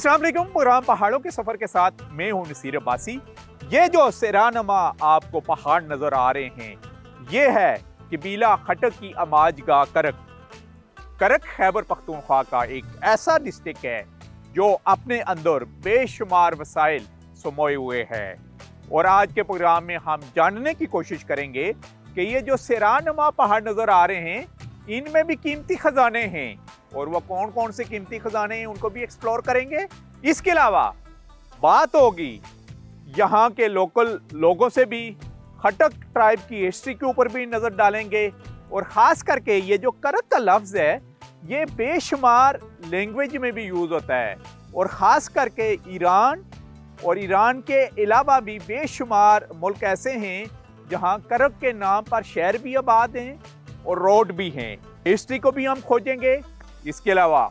अस्सलाम वालेकुम। प्रोग्राम पहाड़ों के सफर के साथ मैं हूं नसीर अब्बासी। ये जो सेरानमा आपको पहाड़ नजर आ रहे हैं, ये है कबीला खटक की आमाजगाह करक। करक खैबर पख्तूनख्वा का एक ऐसा डिस्ट्रिक्ट है जो अपने अंदर बेशुमार वसाइल समोए हुए है। और आज के प्रोग्राम में हम जानने की कोशिश करेंगे कि ये जो सेरानमा पहाड़ नजर आ रहे हैं, इनमें भी कीमती खजाने हैं, और वो कौन कौन से कीमती खजाने हैं उनको भी एक्सप्लोर करेंगे। इसके अलावा बात होगी यहाँ के लोकल लोगों से भी, खटक ट्राइब की हिस्ट्री के ऊपर भी नजर डालेंगे। और खास करके ये जो करक का लफ्ज है, ये बेशुमार लैंग्वेज में भी यूज होता है, और खास करके ईरान और ईरान के अलावा भी बेशुमार मुल्क ऐसे हैं जहाँ करक के नाम पर शहर भी आबाद हैं और रोड भी हैं। हिस्ट्री को भी हम खोजेंगे। इसके अलावा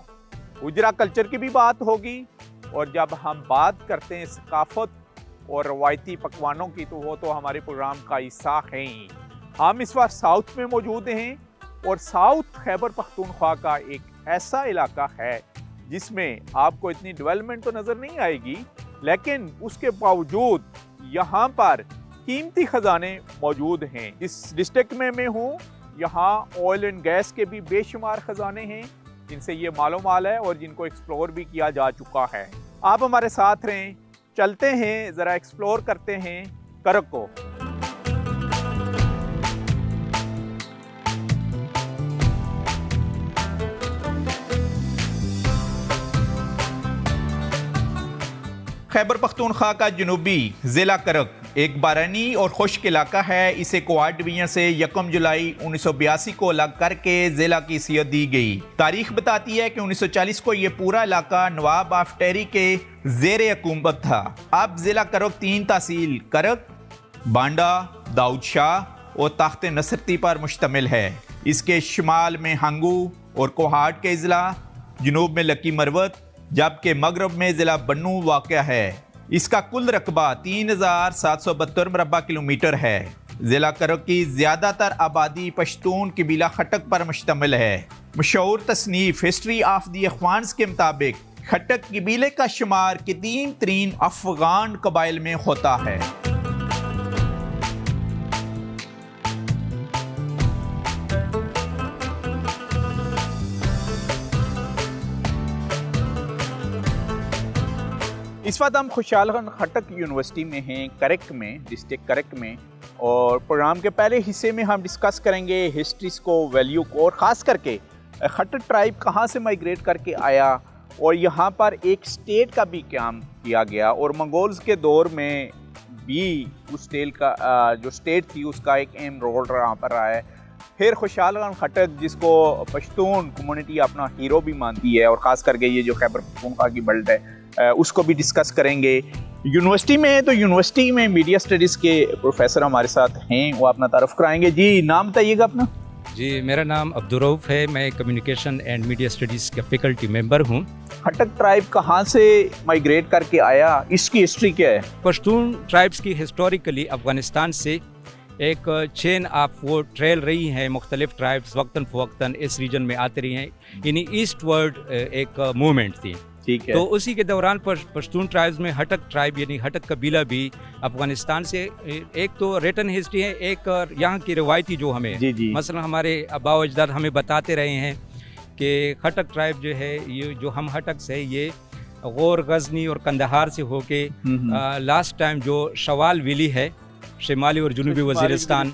गुजरा कल्चर की भी बात होगी, और जब हम बात करते हैं सकाफत और रवायती पकवानों की, तो वो तो हमारे प्रोग्राम का हिस्सा हैं ही। हम इस बार साउथ में मौजूद हैं, और साउथ खैबर पख्तूनख्वा का एक ऐसा इलाका है जिसमें आपको इतनी डेवलपमेंट तो नज़र नहीं आएगी, लेकिन उसके बावजूद यहाँ पर कीमती खजाने मौजूद हैं। जिस डिस्ट्रिक्ट में मैं हूँ, यहाँ ऑयल एंड गैस के भी बेशुमार खजाने हैं जिनसे ये मालूमाल है और जिनको एक्सप्लोर भी किया जा चुका है। आप हमारे साथ रहें, चलते हैं, ज़रा एक्सप्लोर करते हैं करक को। खैबर पख्तूनख्वा का जनूबी ज़िला करक एक बारानी और खुश्क इलाका है। इसे क्वाड डिवीजन से 1 जुलाई 1982 को अलग करके ज़िला की हैसियत दी गई। तारीख बताती है कि 1940 को यह पूरा इलाका नवाब ऑफ टेरी के ज़ेरे हुकूमत था। अब ज़िला करक 3 तहसील करक, बांडा, दाऊद शाह और तख्त नसरती पर मुश्तमिल है। इसके शुमाल में हंगू और कोहाट के ज़िला, जनूब में लकी मरवत, जबकि मगरब में ज़िला बन्नू वाक़या है। इसका कुल रकबा 3772 मरबा किलोमीटर है। ज़िला करक की ज़्यादातर आबादी पश्तून कबीला खटक पर मुश्तमिल है। मशहूर तसनीफ हिस्ट्री ऑफ दी अखवान्स के मुताबिक खटक कबीले का शुमार कदीम तरीन अफ़गान कबाइल में होता है। इस वक्त हम खुशहाल खटक यूनिवर्सिटी में हैं, करक में, डिस्ट्रिक्ट करक में। और प्रोग्राम के पहले हिस्से में हम डिस्कस करेंगे हिस्ट्रीज को, वैल्यू को, और ख़ास करके खटक ट्राइब कहाँ से माइग्रेट करके आया और यहाँ पर एक स्टेट का भी क़याम किया गया, और मंगोल्स के दौर में भी उस स्टेट का जो स्टेट थी उसका एक अहम रोल यहाँ पर रहा है। फिर खुशहाल खटक, जिसको पश्तून कम्युनिटी अपना हीरो भी मानती है, और ख़ास करके ये जो खैबर पख्तूनख्वा की बेल्ट है उसको भी डिस्कस करेंगे। यूनिवर्सिटी में, तो यूनिवर्सिटी में मीडिया स्टडीज़ के प्रोफेसर हमारे साथ हैं, वो अपना तारुफ कराएंगे। जी, नाम बताइएगा अपना। जी, मेरा नाम अब्दुर्रऊफ है, मैं कम्युनिकेशन एंड मीडिया स्टडीज़ का फैकल्टी मेंबर हूँ। खटक ट्राइब कहाँ से माइग्रेट करके आया, इसकी हिस्ट्री क्या है? पश्तून ट्राइब्स की हिस्टोरिकली अफ़गानिस्तान से एक चेन ऑफ वो ट्रेल रही हैं। मुख्तलिफ ट्राइब्स वक्तन फ़वक्तन इस रीजन में आते रही हैं। यानी ईस्टवर्ड एक मूवमेंट थी। ठीक है। तो उसी के दौरान पश्तून ट्राइब्स में हटक ट्राइब यानी हटक कबीला भी अफ़गानिस्तान से, एक तो रिटन हिस्ट्री है, एक यहाँ की रवायती जो हमें, जी। मसलन हमारे आबा अजदाद हमें बताते रहे हैं कि खटक ट्राइब जो है, ये जो हम हटक से, ये गौर, गजनी और कंदहार से होके लास्ट टाइम जो शवाल वैली है, शिमाली और जनूबी वज़ीरिस्तान,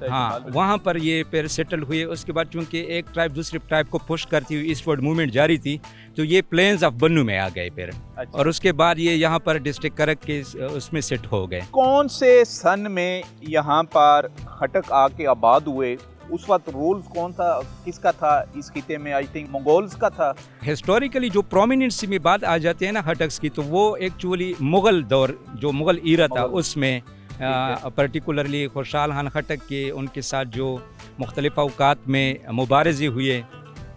हाँ, वहाँ पर ये फिर सेटल हुए। उसके बाद चूँकि एक ट्राइब दूसरी ट्राइब को पुश करती हुई ईस्टवर्ड मूवमेंट जारी थी, तो ये प्लेन्स ऑफ बन्नू में आ गए फिर। अच्छा। और उसके बाद ये यहाँ पर डिस्ट्रिक्ट करक के उसमें सेट हो गए। कौन से सन में यहाँ पर खटक आके आबाद हुए? उस वक्त रूल कौन था, किसका था इस खिते में? आई थिंक मंगोल्स का था। हिस्टोरिकली जो प्रोमिनेंसी में बात आ जाती है ना हटक्स की, तो वो एक्चुअली मुग़ल दौर, जो मुग़ल ईरा था, उसमें पर्टिकुलरली खुशहाल खान खटक के, उनके साथ जो मुख्तलिफ़ अवकात में मुबारज़े हुए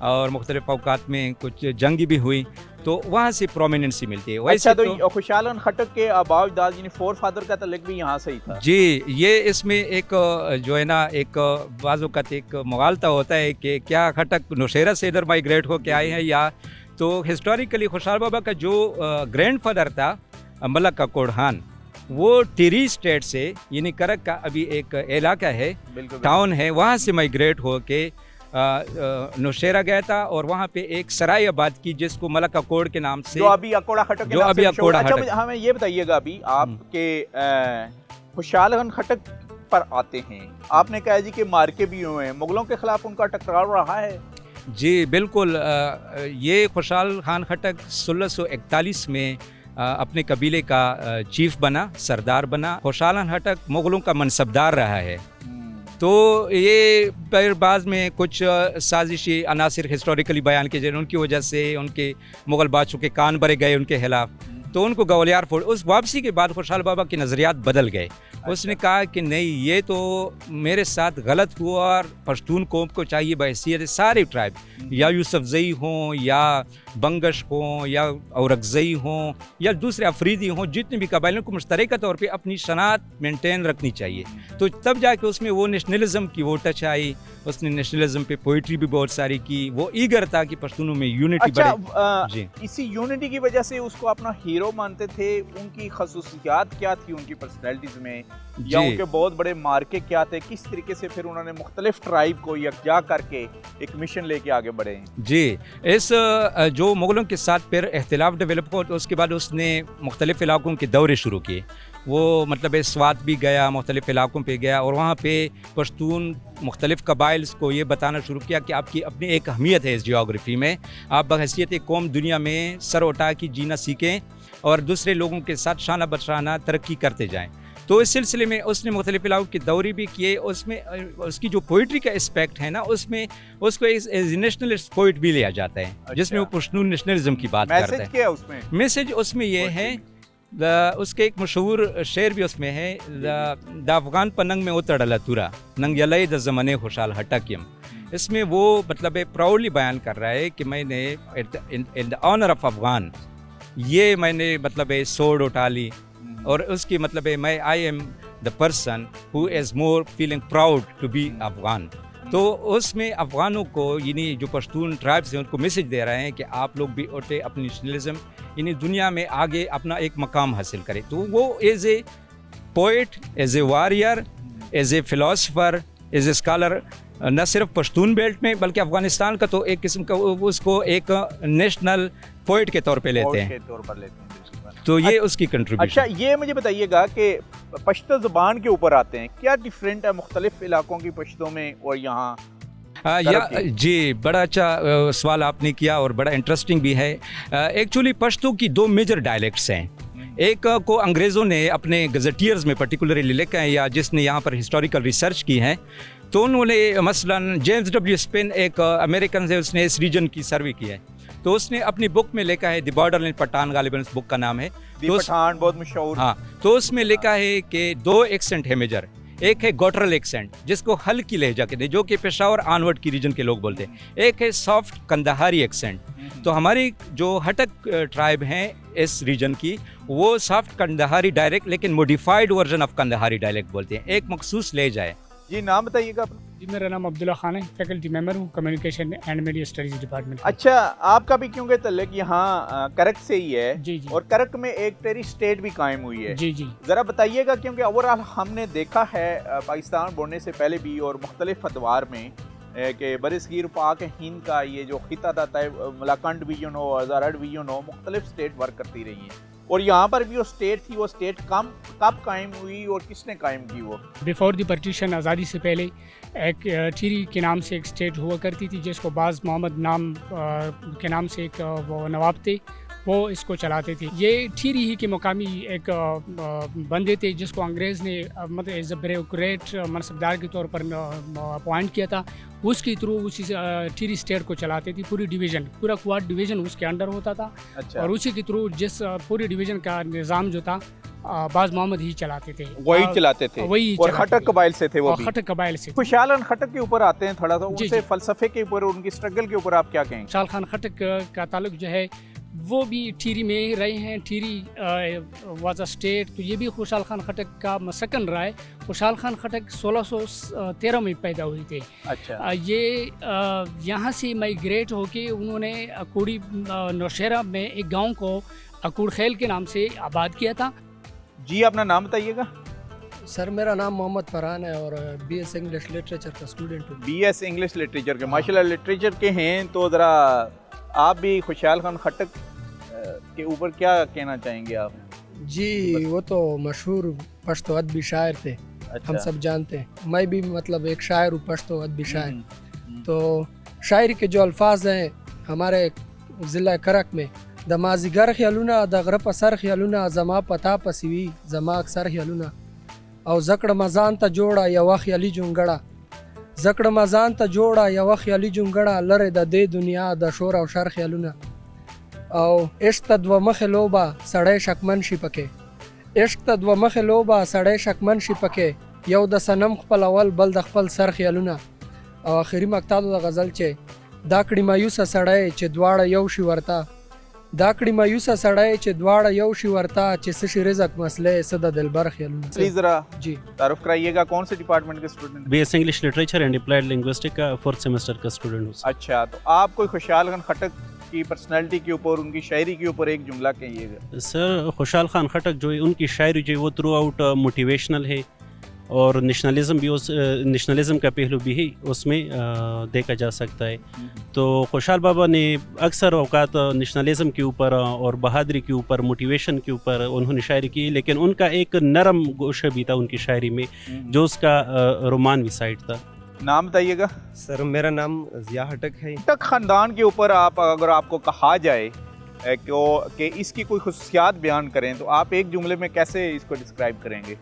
और मुख्तलिफ़ अवकात में कुछ जंग भी हुई, तो वहाँ से प्रोमिनेंसी मिलती है। वैसे अच्छा, तो खुशहाल खान खटक के आबा अजदाद यानी फोर फादर का तल्लुक भी यहाँ से ही था। जी, ये इसमें एक जो है ना, एक बाज़ औक़ात एक मुग़ालता होता है कि क्या खटक नौशेरा से इधर माइग्रेट हो के आए हैं, या तो हिस्टोरिकली खुशहाल बाबा का जो ग्रैंडफादर था मलक काकोड़ खान, वो टिरी स्टेट से यानी करक का अभी एक इलाका है, टाउन है, वहाँ से माइग्रेट होके नौशेरा गया था और वहाँ पे एक सराय आबाद की जिसको मलक काकोड़ के नाम से, जो अभी अकोड़ा खटक के जो नाम अभी से अकोड़ा अच्छा, खटक। हमें ये बताइएगा अभी आपके खुशहाल खान खटक पर आते हैं, आपने कहा जी कि मार्के भी हुए हैं, मुगलों के खिलाफ उनका टकराव रहा है। जी बिल्कुल, ये खुशहाल खान खटक 1641 में अपने कबीले का चीफ बना, सरदार बना। खुशहाल खान खटक मुगलों का मनसबदार रहा है। तो ये फिर बाद में कुछ साजिशी अनासिर हिस्टोरिकली बयान किए जाए, उनकी वजह से उनके मुग़ल बादशाह के कान भरे गए उनके खिलाफ, तो उनको ग्वालियर फोर्ट, उस वापसी के बाद खुशहाल बाबा के नज़रियात बदल गए। उसने कहा कि नहीं, ये तो मेरे साथ गलत हुआ और पश्तून कौम को चाहिए बहैसियत सारे ट्राइब, या यूसुफजई हों या बंगश हों या औरकजई हों या दूसरे अफरीदी हों, जितने भी कबाइलों को मुश्तरका तौर पे अपनी शनाख्त मेंटेन रखनी चाहिए। तो तब जाके उसमें वो नेशनलिज्म की वो टच आई, उसने नेशनलिज्म पे पोइट्री भी बहुत सारी की, वो ईगर था कि पश्तूनों में यूनिटी बढ़े। जी, इसी यूनिटी की वजह से उसको अपना हीरो मानते थे। उनकी खसूसियात क्या थी उनकी पर्सनैलिटीज में, या उनके बहुत बड़े मार्के क्या थे, किस तरीके से फिर उन्होंने मुख्तलिफ ट्राइब को यकजा करके एक मिशन लेके आगे बढ़े? जी, इस जो मुगलों के साथ फिर इख्तिलाफ डेवलप हुआ, तो उसके बाद उसने मुख्तलिफ इलाकों के दौरे शुरू किए। वो मतलब स्वात भी गया, मुख्तलिफ इलाकों पे गया और वहाँ पे पश्तून मुख्तलिफ कबाइल्स को ये बताना शुरू किया कि आपकी अपनी एक अहमियत है इस जियोग्राफी में, आप बहैसियत एक कौम दुनिया में सर उठा के जीना सीखें और दूसरे लोगों के साथ शाना बशाना तरक्की करते जाएं। तो इस सिलसिले में उसने मुख्तलिफ इलाकों के दौरे भी किए। उसमें उसकी जो पोइट्री का एस्पेक्ट है ना, उसमें उसको एक नेशनलिस्ट पोइट भी लिया जाता है। अच्छा। जिसमें वो पश्तून नेशनलिज्म की बात करता है। मैसेज क्या है उसमें? मैसेज उसमें ये है, उसके एक मशहूर शेर भी उसमें है, द अफगान पनंग में उतरला तुरा नंग यलई द ज़माने खुशहाल हटकियम। इसमें वो मतलब प्राउडली बयान कर रहा है कि मैंने in the honour of Afghan, ये मैंने मतलब सोड उठा ली, और उसकी मतलब है मैं I am the person who is more feeling proud to be Afghan. तो उसमें अफगानों को यानी जो पश्तून ट्राइब्स हैं उनको मैसेज दे रहे हैं कि आप लोग भी उठे, अपनी नेशनलिज्म यानी दुनिया में आगे अपना एक मकाम हासिल करें। तो वो as a poet, as a warrior, as a philosopher, as a scholar, न सिर्फ पश्तून बेल्ट में बल्कि अफ़गानिस्तान का तो एक किस्म का उसको एक नेशनल पोइट के तौर पे लेते हैं। तो ये उसकी कंट्रीब्यूशन। अच्छा, ये मुझे बताइएगा कि पश्तो ज़ुबान के ऊपर आते हैं, क्या डिफरेंट है मुख्तलिफ इलाकों की पश्तों में और यहाँ? जी, बड़ा अच्छा सवाल आपने किया और बड़ा इंटरेस्टिंग भी है। एक्चुअली पश्तो की दो मेजर डायलेक्ट्स हैं। एक को अंग्रेज़ों ने अपने गज़टियर्स में पर्टिकुलरली लिखा है, या जिसने यहाँ पर हिस्टोरिकल रिसर्च की है, तो उन्होंने मसलन जेम्स डब्ल्यू स्पेन एक अमेरिकन से, उसने इस रीजन की सर्वे की है, तो उसने अपनी बुक में लिखा है द बॉर्डर इन पठान, गालिबन इस बुक का नाम है। तो पठान बहुत मशहूर। हाँ, तो उसमें लिखा है कि दो एक्सेंट है मेजर। एक है गोटरल एक्सेंट जिसको हल्की लहजा कहते हैं, जो कि पेशावर आनवर्ड की रीजन के लोग बोलते हैं। एक है सॉफ्ट कंदाहारी एक्सेंट। तो हमारी जो हटक ट्राइब हैं इस रीजन की, वो सॉफ्ट कंदाहारी डायलेक्ट लेकिन मॉडिफाइड वर्जन ऑफ कंदाहारी डायलेक्ट बोलते हैं, एक मखसूस लहजा है। जी, नाम बताइएगा अपना। जी, मेरा नाम अब्दुल्ला खान है, फैकल्टी मेंबर हूँ communication and media studies department. अच्छा, आपका भी क्योंकि तल्लुक यहाँ करक से ही है। जी जी। और करक में एक टेरी स्टेट भी कायम हुई है। जी जी, ज़रा बताइएगा, क्योंकि ओवरऑल हमने देखा है पाकिस्तान बनने से पहले भी और मुख्तलिफ अदवार में कि बरसगीर पाक हिंद का ये जो खिता था, मलाकन डिवीजन हो, हज़ारा डिवीजन हो, मुख्तलिफ स्टेट वर्क करती रही हैं, और यहाँ पर भी वो स्टेट थी। वो स्टेट कब कायम हुई और किसने कायम की? वो बिफोर द पार्टीशन, आज़ादी से पहले एक टीरी के नाम से एक स्टेट हुआ करती थी, जिसको बाज़ मोहम्मद नाम के नाम से एक वो नवाब थे, वो इसको चलाते थे। ये टीरी ही के मुकामी एक बंदे थे जिसको अंग्रेज़ ने मतलब एज अ ब्यूरोक्रेट मनसबदार के तौर पर अपॉइंट किया था। उसके थ्रू उसी टीरी स्टेट को चलाते थे। पूरी डिवीज़न, पूरा क्वाड डिवीज़न उसके अंडर होता था। अच्छा। और उसी के थ्रू जिस पूरी डिवीज़न का निज़ाम जो था बाज़ मोहम्मद ही चलाते थे, वही चलाते थे। वही और खटक कबाइल से थे वो भी। खटक कबाइल से। खुशहाल खान खटक के ऊपर आते हैं थोड़ा सा, उनसे फलसफे के ऊपर, उनकी स्ट्रगल के ऊपर आप क्या कहेंगे? खुशहाल खान खटक का ताल्लुक जो है वो भी टीरी में ही रहे हैं। टीरी वाज अ स्टेट, तो ये भी खुशहाल खान खटक का मसकन रहा है। खुशहाल खान खटक 1613 में पैदा हुए थे। अच्छा। ये यहाँ से माइग्रेट होके उन्होंने अकूड़ी नौशहरा में एक गांव को अकूड़ खेल के नाम से आबाद किया था। जी, अपना नाम बताइएगा। सर मेरा नाम मोहम्मद फरहान है और बीएस इंग्लिश लिटरेचर का स्टूडेंट हूँ। बीएस इंग्लिश लिटरेचर के, माशाल्लाह लिटरेचर के हैं। तो ज़रा आप भी खुशहाल खान खटक के ऊपर क्या कहना चाहेंगे आप? जी, वो तो मशहूर पश्तो अदबी शायर थे। अच्छा। हम सब जानते हैं। मैं भी मतलब एक शायर हूँ, पश्तो अदबी शायर। हम्म। तो शायरी के जो अल्फाज हैं हमारे ज़िला करक में, दमाजी गर ख्यालुना दगरप सर ख्यालुना जमा पता पसीवी जमा अक्सर ख्यालुना और जकड़ मजान ता जोड़ा यवा ख्याली जुंगड़ा, जकड़ मजान ता जोड़ा यवा ख्याली जुंगड़ा लरे द दे दुनिया द शोर और शर ख्यालुना और इश्क तद्व मख लोबा सड़े शकमन शिपके, इश्क तद्व मख लोबा सड़े शकमन शिपके यौ द सनम खपल अवल बल द खपल सर ख्यालुना और आखिरी मकता द गज़ल चे दाकड़ी मायूसा सड़े चे द्वाड़ा यौ शिवरता, दाकड़ी मायूसा सड़े चे द्वाड़ा यौ शिवरता चे सशी रिज़क मसले सदा दिलबर ख्यालुना। प्लीज ज़रा जी तारुफ कराइएगा, कौन से डिपार्टमेंट के student? BS English literature and applied linguistic का 4th सेमेस्टर का स्टूडेंट हूँ। अच्छा, तो आप कोई खुशहाल खान खटक की पर्सनालिटी के ऊपर, उनकी शायरी के ऊपर एक जुमला कहिएगा। सर खुशहाल खान खटक जो है उनकी शायरी जो है वो थ्रू आउट मोटिवेशनल है और नेशनलिज्म भी, उस नेशनलिज्म का पहलू भी है उसमें देखा जा सकता है। तो खुशहाल बाबा ने अक्सर औकात नेशनलिज्म के ऊपर और बहादुरी के ऊपर, मोटिवेशन के ऊपर उन्होंने शायरी की, लेकिन उनका एक नरम गोशा भी था उनकी शायरी में जो उसका रोमानवी साइड था। नाम बताइएगा। सर मेरा नाम ज़िया हटक है। खटक ख़ानदान के ऊपर आप, अगर आपको कहा जाए कि इसकी कोई खुसूसियात बयान करें, तो आप एक जुमले में कैसे इसको डिस्क्राइब करेंगे?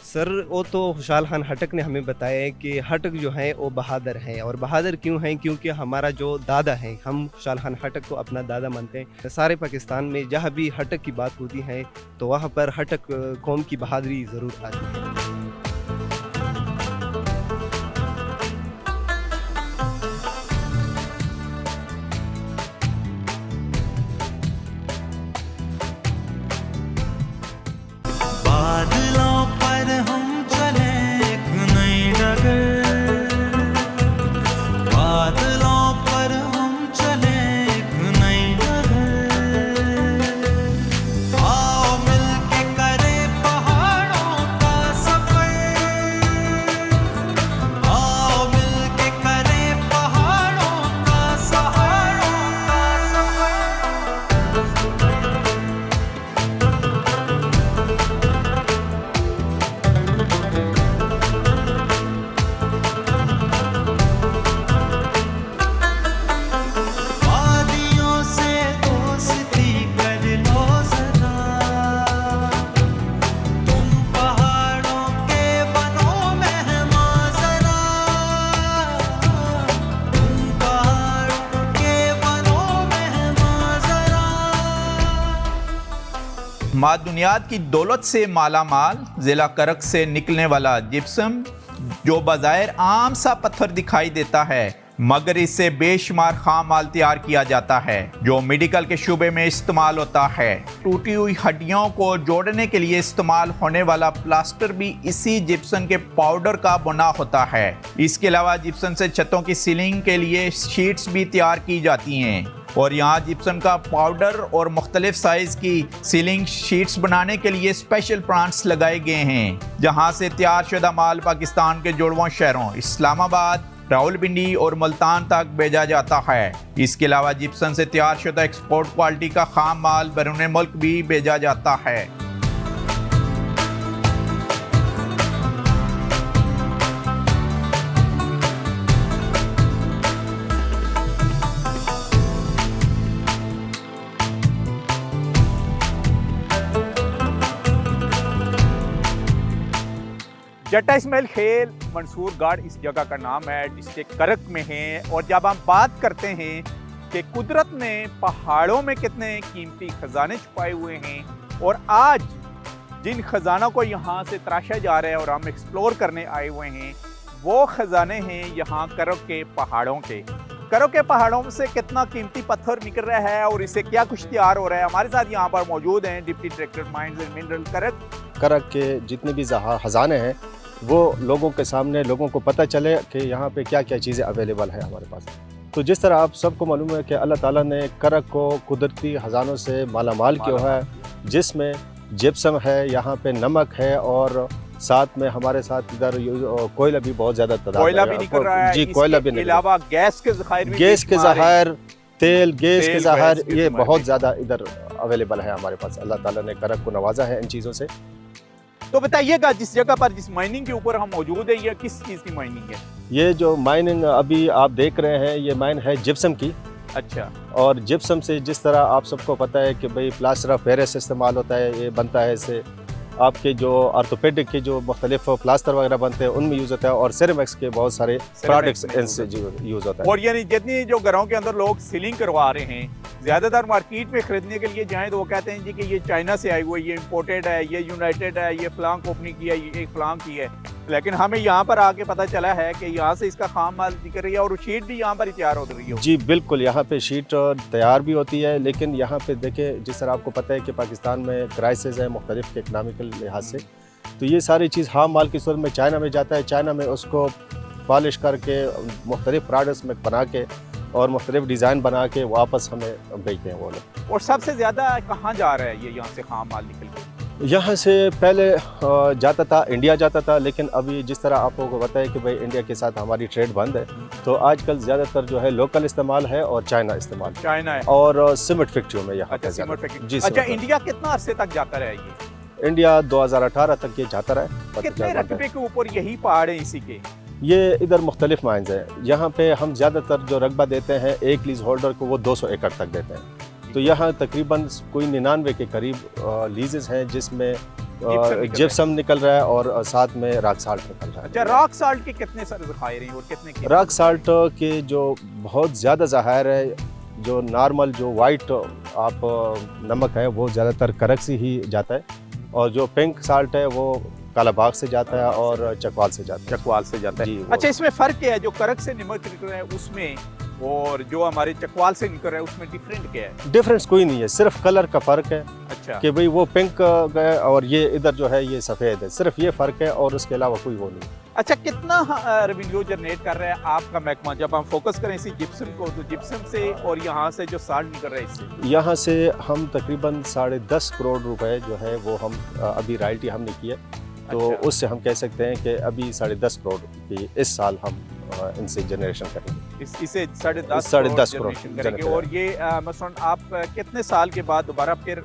सर वो तो खुशहाल खान हटक ने हमें बताया है कि हटक जो है वो बहादुर हैं। और बहादुर क्यों हैं? क्योंकि हमारा जो दादा है, हम खुशहाल खान हटक को अपना दादा मानते हैं। सारे पाकिस्तान में जहाँ भी हटक की बात होती है तो वहाँ पर हटक कौम की बहादुरी ज़रूर आती है। बादलों पर हम चले एक नई डगर, बादलों पर हम चले एक नई डगर, आओ मिलके करें पहाड़ों का सफर, आओ मिलके करें पहाड़ों का सफर। वादियों से दोस्ती कर लो ज़रा, तुम पहाड़ों के बनों मेहमान ज़रा, तुम पहाड़ों के बनों मेहमान ज़रा। मादुनियात की दौलत से माला माल ज़िला करक से निकलने वाला जिप्सम, जो बज़ाहिर आम सा पत्थर दिखाई देता है मगर इससे बेशुमार खाम माल तैयार किया जाता है जो मेडिकल के शुबे में इस्तेमाल होता है। टूटी हुई हड्डियों को जोड़ने के लिए इस्तेमाल होने वाला प्लास्टर भी इसी जिप्सम के पाउडर का बना होता है। इसके अलावा जिप्सम से छतों की सीलिंग के लिए शीट्स भी तैयार की जाती हैं और यहाँ जिप्सम का पाउडर और मुख्तलिफ साइज़ की सीलिंग शीट्स बनाने के लिए स्पेशल प्लांट्स लगाए गए हैं, जहाँ से तैयार शुदा माल पाकिस्तान के जुड़वां शहरों इस्लामाबाद, रावलपिंडी और मुल्तान तक भेजा जाता है। इसके अलावा जिप्सम से तैयार शुदा एक्सपोर्ट क्वालिटी का खाम माल बैरून मुल्क भी भेजा जाता है। जट्टा इस्माइल खेल मंसूर गाड़ इस जगह का नाम है, डिस्ट्रिक्ट करक में है। और जब हम बात करते हैं कि कुदरत ने पहाड़ों में कितने कीमती खजाने छुपाए हुए हैं और आज जिन खजानों को यहाँ से तराशा जा रहा है और हम एक्सप्लोर करने आए हुए हैं, वो खजाने हैं यहाँ करक के पहाड़ों के। करक के पहाड़ों से कितना कीमती पत्थर निकल रहा है और इससे क्या कुछ तैयार हो रहा है। हमारे साथ यहाँ पर मौजूद हैं deputy director mines and mineral करक। करक के जितने भी खजाने हैं वो लोगों के सामने, लोगों को पता चले कि यहाँ पे क्या क्या चीज़ें अवेलेबल है हमारे पास। तो जिस तरह आप सबको मालूम है कि अल्लाह ताला ने करक को कुदरती खजानों से मालामाल किया है, जिसमें जिप्सम है, यहाँ पे नमक है और साथ में हमारे साथ इधर कोयला भी बहुत ज़्यादा तादाद कोयला भी निकल रहा है। जी, कोयला भी निकल रहा है। अलावा गैस के ज़खायर भी गैस के बेशुमार हैं। ज़खायर, तेल, गैस के तेल, ज़खायर गैस के ये ज़खायर बहुत भी। ज़्यादा इधर अवेलेबल है हमारे पास। अल्लाह ताला ने करक को नवाजा है इन चीज़ों से। तो बताइएगा, जिस जगह पर जिस माइनिंग के ऊपर हम मौजूद है, ये किस चीज़ की माइनिंग है? ये जो माइनिंग अभी आप देख रहे हैं, ये माइन है जिप्सम की। अच्छा, और जिप्सम से जिस तरह आप सबको पता है कि भाई प्लास्टर ऑफ पेरिस इस्तेमाल होता है, ये बनता है इससे। आपके जो आर्थोपेडिक के जो मुख्तलिफ प्लास्टर वगैरह बनते हैं उनमें यूज़ होता है, और सेरेमिक्स के बहुत सारे प्रोडक्ट्स में इनसे यूज़ होता है। और यानी जितनी जो घरों के अंदर लोग सीलिंग करवा रहे हैं, ज़्यादातर मार्केट में खरीदने के लिए जाएं तो वो कहते हैं जी कि ये चाइना से आई हुई है, ये इम्पोर्टेड है, ये यूनाइटेड है, ये फलां कंपनी की है, ये फलां की है। लेकिन हमें यहाँ पर आके पता चला है कि यहाँ से इसका खाम माल निकल रही है और शीट भी यहाँ पर ही तैयार हो रही है। जी बिल्कुल, यहाँ पे शीट तैयार भी होती है, लेकिन यहाँ पे देखें जिस तरह आपको पता है कि पाकिस्तान में क्राइसिस है मुख्तलिफ इकनॉमिकल लिहाज से, तो ये सारी चीज़ हाम माल की सूरत में चाइना में जाता है। चाइना में उसको पॉलिश करके मुख्तलिफ प्रोडक्ट्स में बना के और मुख्तलिफ डिज़ाइन बना के वापस हमें बेचते हैं वो लोग। और सबसे ज़्यादा कहाँ जा रहा है ये यहाँ से खाम माल निकल के? यहाँ से पहले जाता था, इंडिया जाता था, लेकिन अभी जिस तरह आप लोगों को पता है कि भाई इंडिया के साथ हमारी ट्रेड बंद है, तो आजकल ज़्यादातर जो है लोकल इस्तेमाल है और चाइना इस्तेमाल चाइना है। और सीमेंट फैक्ट्रियों में यहाँ अच्छा, पे ज़्यादा। Cement factory. जी, अच्छा, सीमेंट इंडिया कितना अरसे तक जाता रहा ये? इंडिया 2018 तक ये जाता रहा है। कितने रकबे के ऊपर यही पहाड़ है इसी के? ये इधर मुख्तलिफ माइंस हैं। यहाँ पे हम ज़्यादातर जो रकबा देते हैं एक लीज होल्डर को, वो 200 एकड़ तक देते हैं। तो यहाँ तकरीबन कोई 99 के करीब लीजेस हैं, जिसमें जिप्सम निकल रहा है और साथ में रॉक साल्ट निकल रहा है। अच्छा, रॉक साल्ट के कितने सारे ज़खायर हैं और कितने की? रॉक साल्ट के जो बहुत ज़्यादा ज़खायर है, जो नॉर्मल जो वाइट आप नमक है वो ज़्यादातर करक से ही जाता है, और जो पिंक साल्ट है वो कालाबाग से जाता है और चकवाल से जाता है। चकवाल से जाता है जी, अच्छा, इसमें फ़र्क क्या है? जो करक से नमक निकल रहा है उसमें और जो हमारे चकवाल से निकल रहा है उसमें डिफरेंट क्या है? डिफरेंस कोई नहीं है, सिर्फ कलर का फ़र्क है अच्छा, कि भाई वो पिंक है और ये इधर जो है ये सफ़ेद है, सिर्फ ये फ़र्क है और उसके अलावा कोई वो नहीं। अच्छा, कितना रेवेन्यू जनरेट कर रहा है आपका महकमा? जब हम फोकस करें इसी जिप्सम को, तो जिप्सम से और यहाँ से जो साल्ट निकल रहा है इससे, यहाँ से हम तकरीबन 10.5 करोड़ रुपए जो है वो हम अभी रॉयल्टी हमने की है, तो अच्छा। उससे हम कह सकते हैं कि अभी 10.5 करोड़ की इस साल हम इनसे जनरेशन करेंगे। इसे 10.5 10.5 करोड़ करोड़ जनरेशन करेंगे। और ये मसलन आप कितने साल के बाद दोबारा फिर?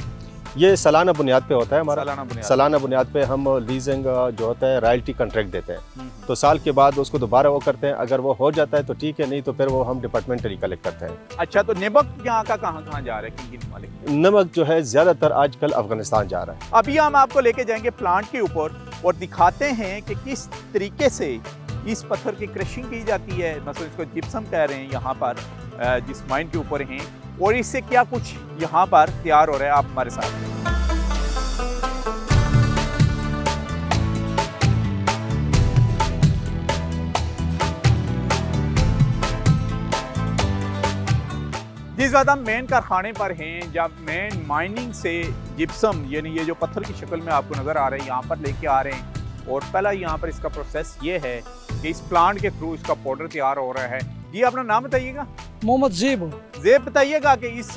ये सालाना बुनियाद पे होता है हमारा। सालाना बुनियाद पे हम लीजिंग जो होता है रॉयल्टी कॉन्ट्रैक्ट देते हैं, तो साल के बाद उसको दोबारा वो करते हैं। अगर वो हो जाता है तो ठीक है, नहीं तो फिर वो हम डिपार्टमेंटली कलेक्ट करते हैं। अच्छा, तो नमक यहाँ का कहाँ जा रहा है? किन मालिक? नमक जो है ज़्यादातर आजकल अफगानिस्तान जा रहा है। अभी हम आपको लेके जाएंगे प्लांट के ऊपर और दिखाते हैं कि किस तरीके से इस पत्थर की क्रशिंग की जाती है। मतलब इसको जिप्सम कह रहे हैं यहाँ पर, जिस माइन के ऊपर हैं, और इससे क्या कुछ यहाँ पर तैयार हो रहा है। आप हमारे साथ जिस बात हम मेन कारखाने पर हैं, जब मेन माइनिंग से जिप्सम यानी ये जो पत्थर की शक्ल में आपको नज़र आ रहे हैं यहाँ पर लेके आ रहे हैं, और पहला यहाँ पर इसका प्रोसेस ये है कि इस प्लांट के थ्रू इसका पाउडर तैयार हो रहा है। जी, अपना नाम बताइएगा। मोहम्मद ज़ेब। ज़ेब, बताइएगा कि इस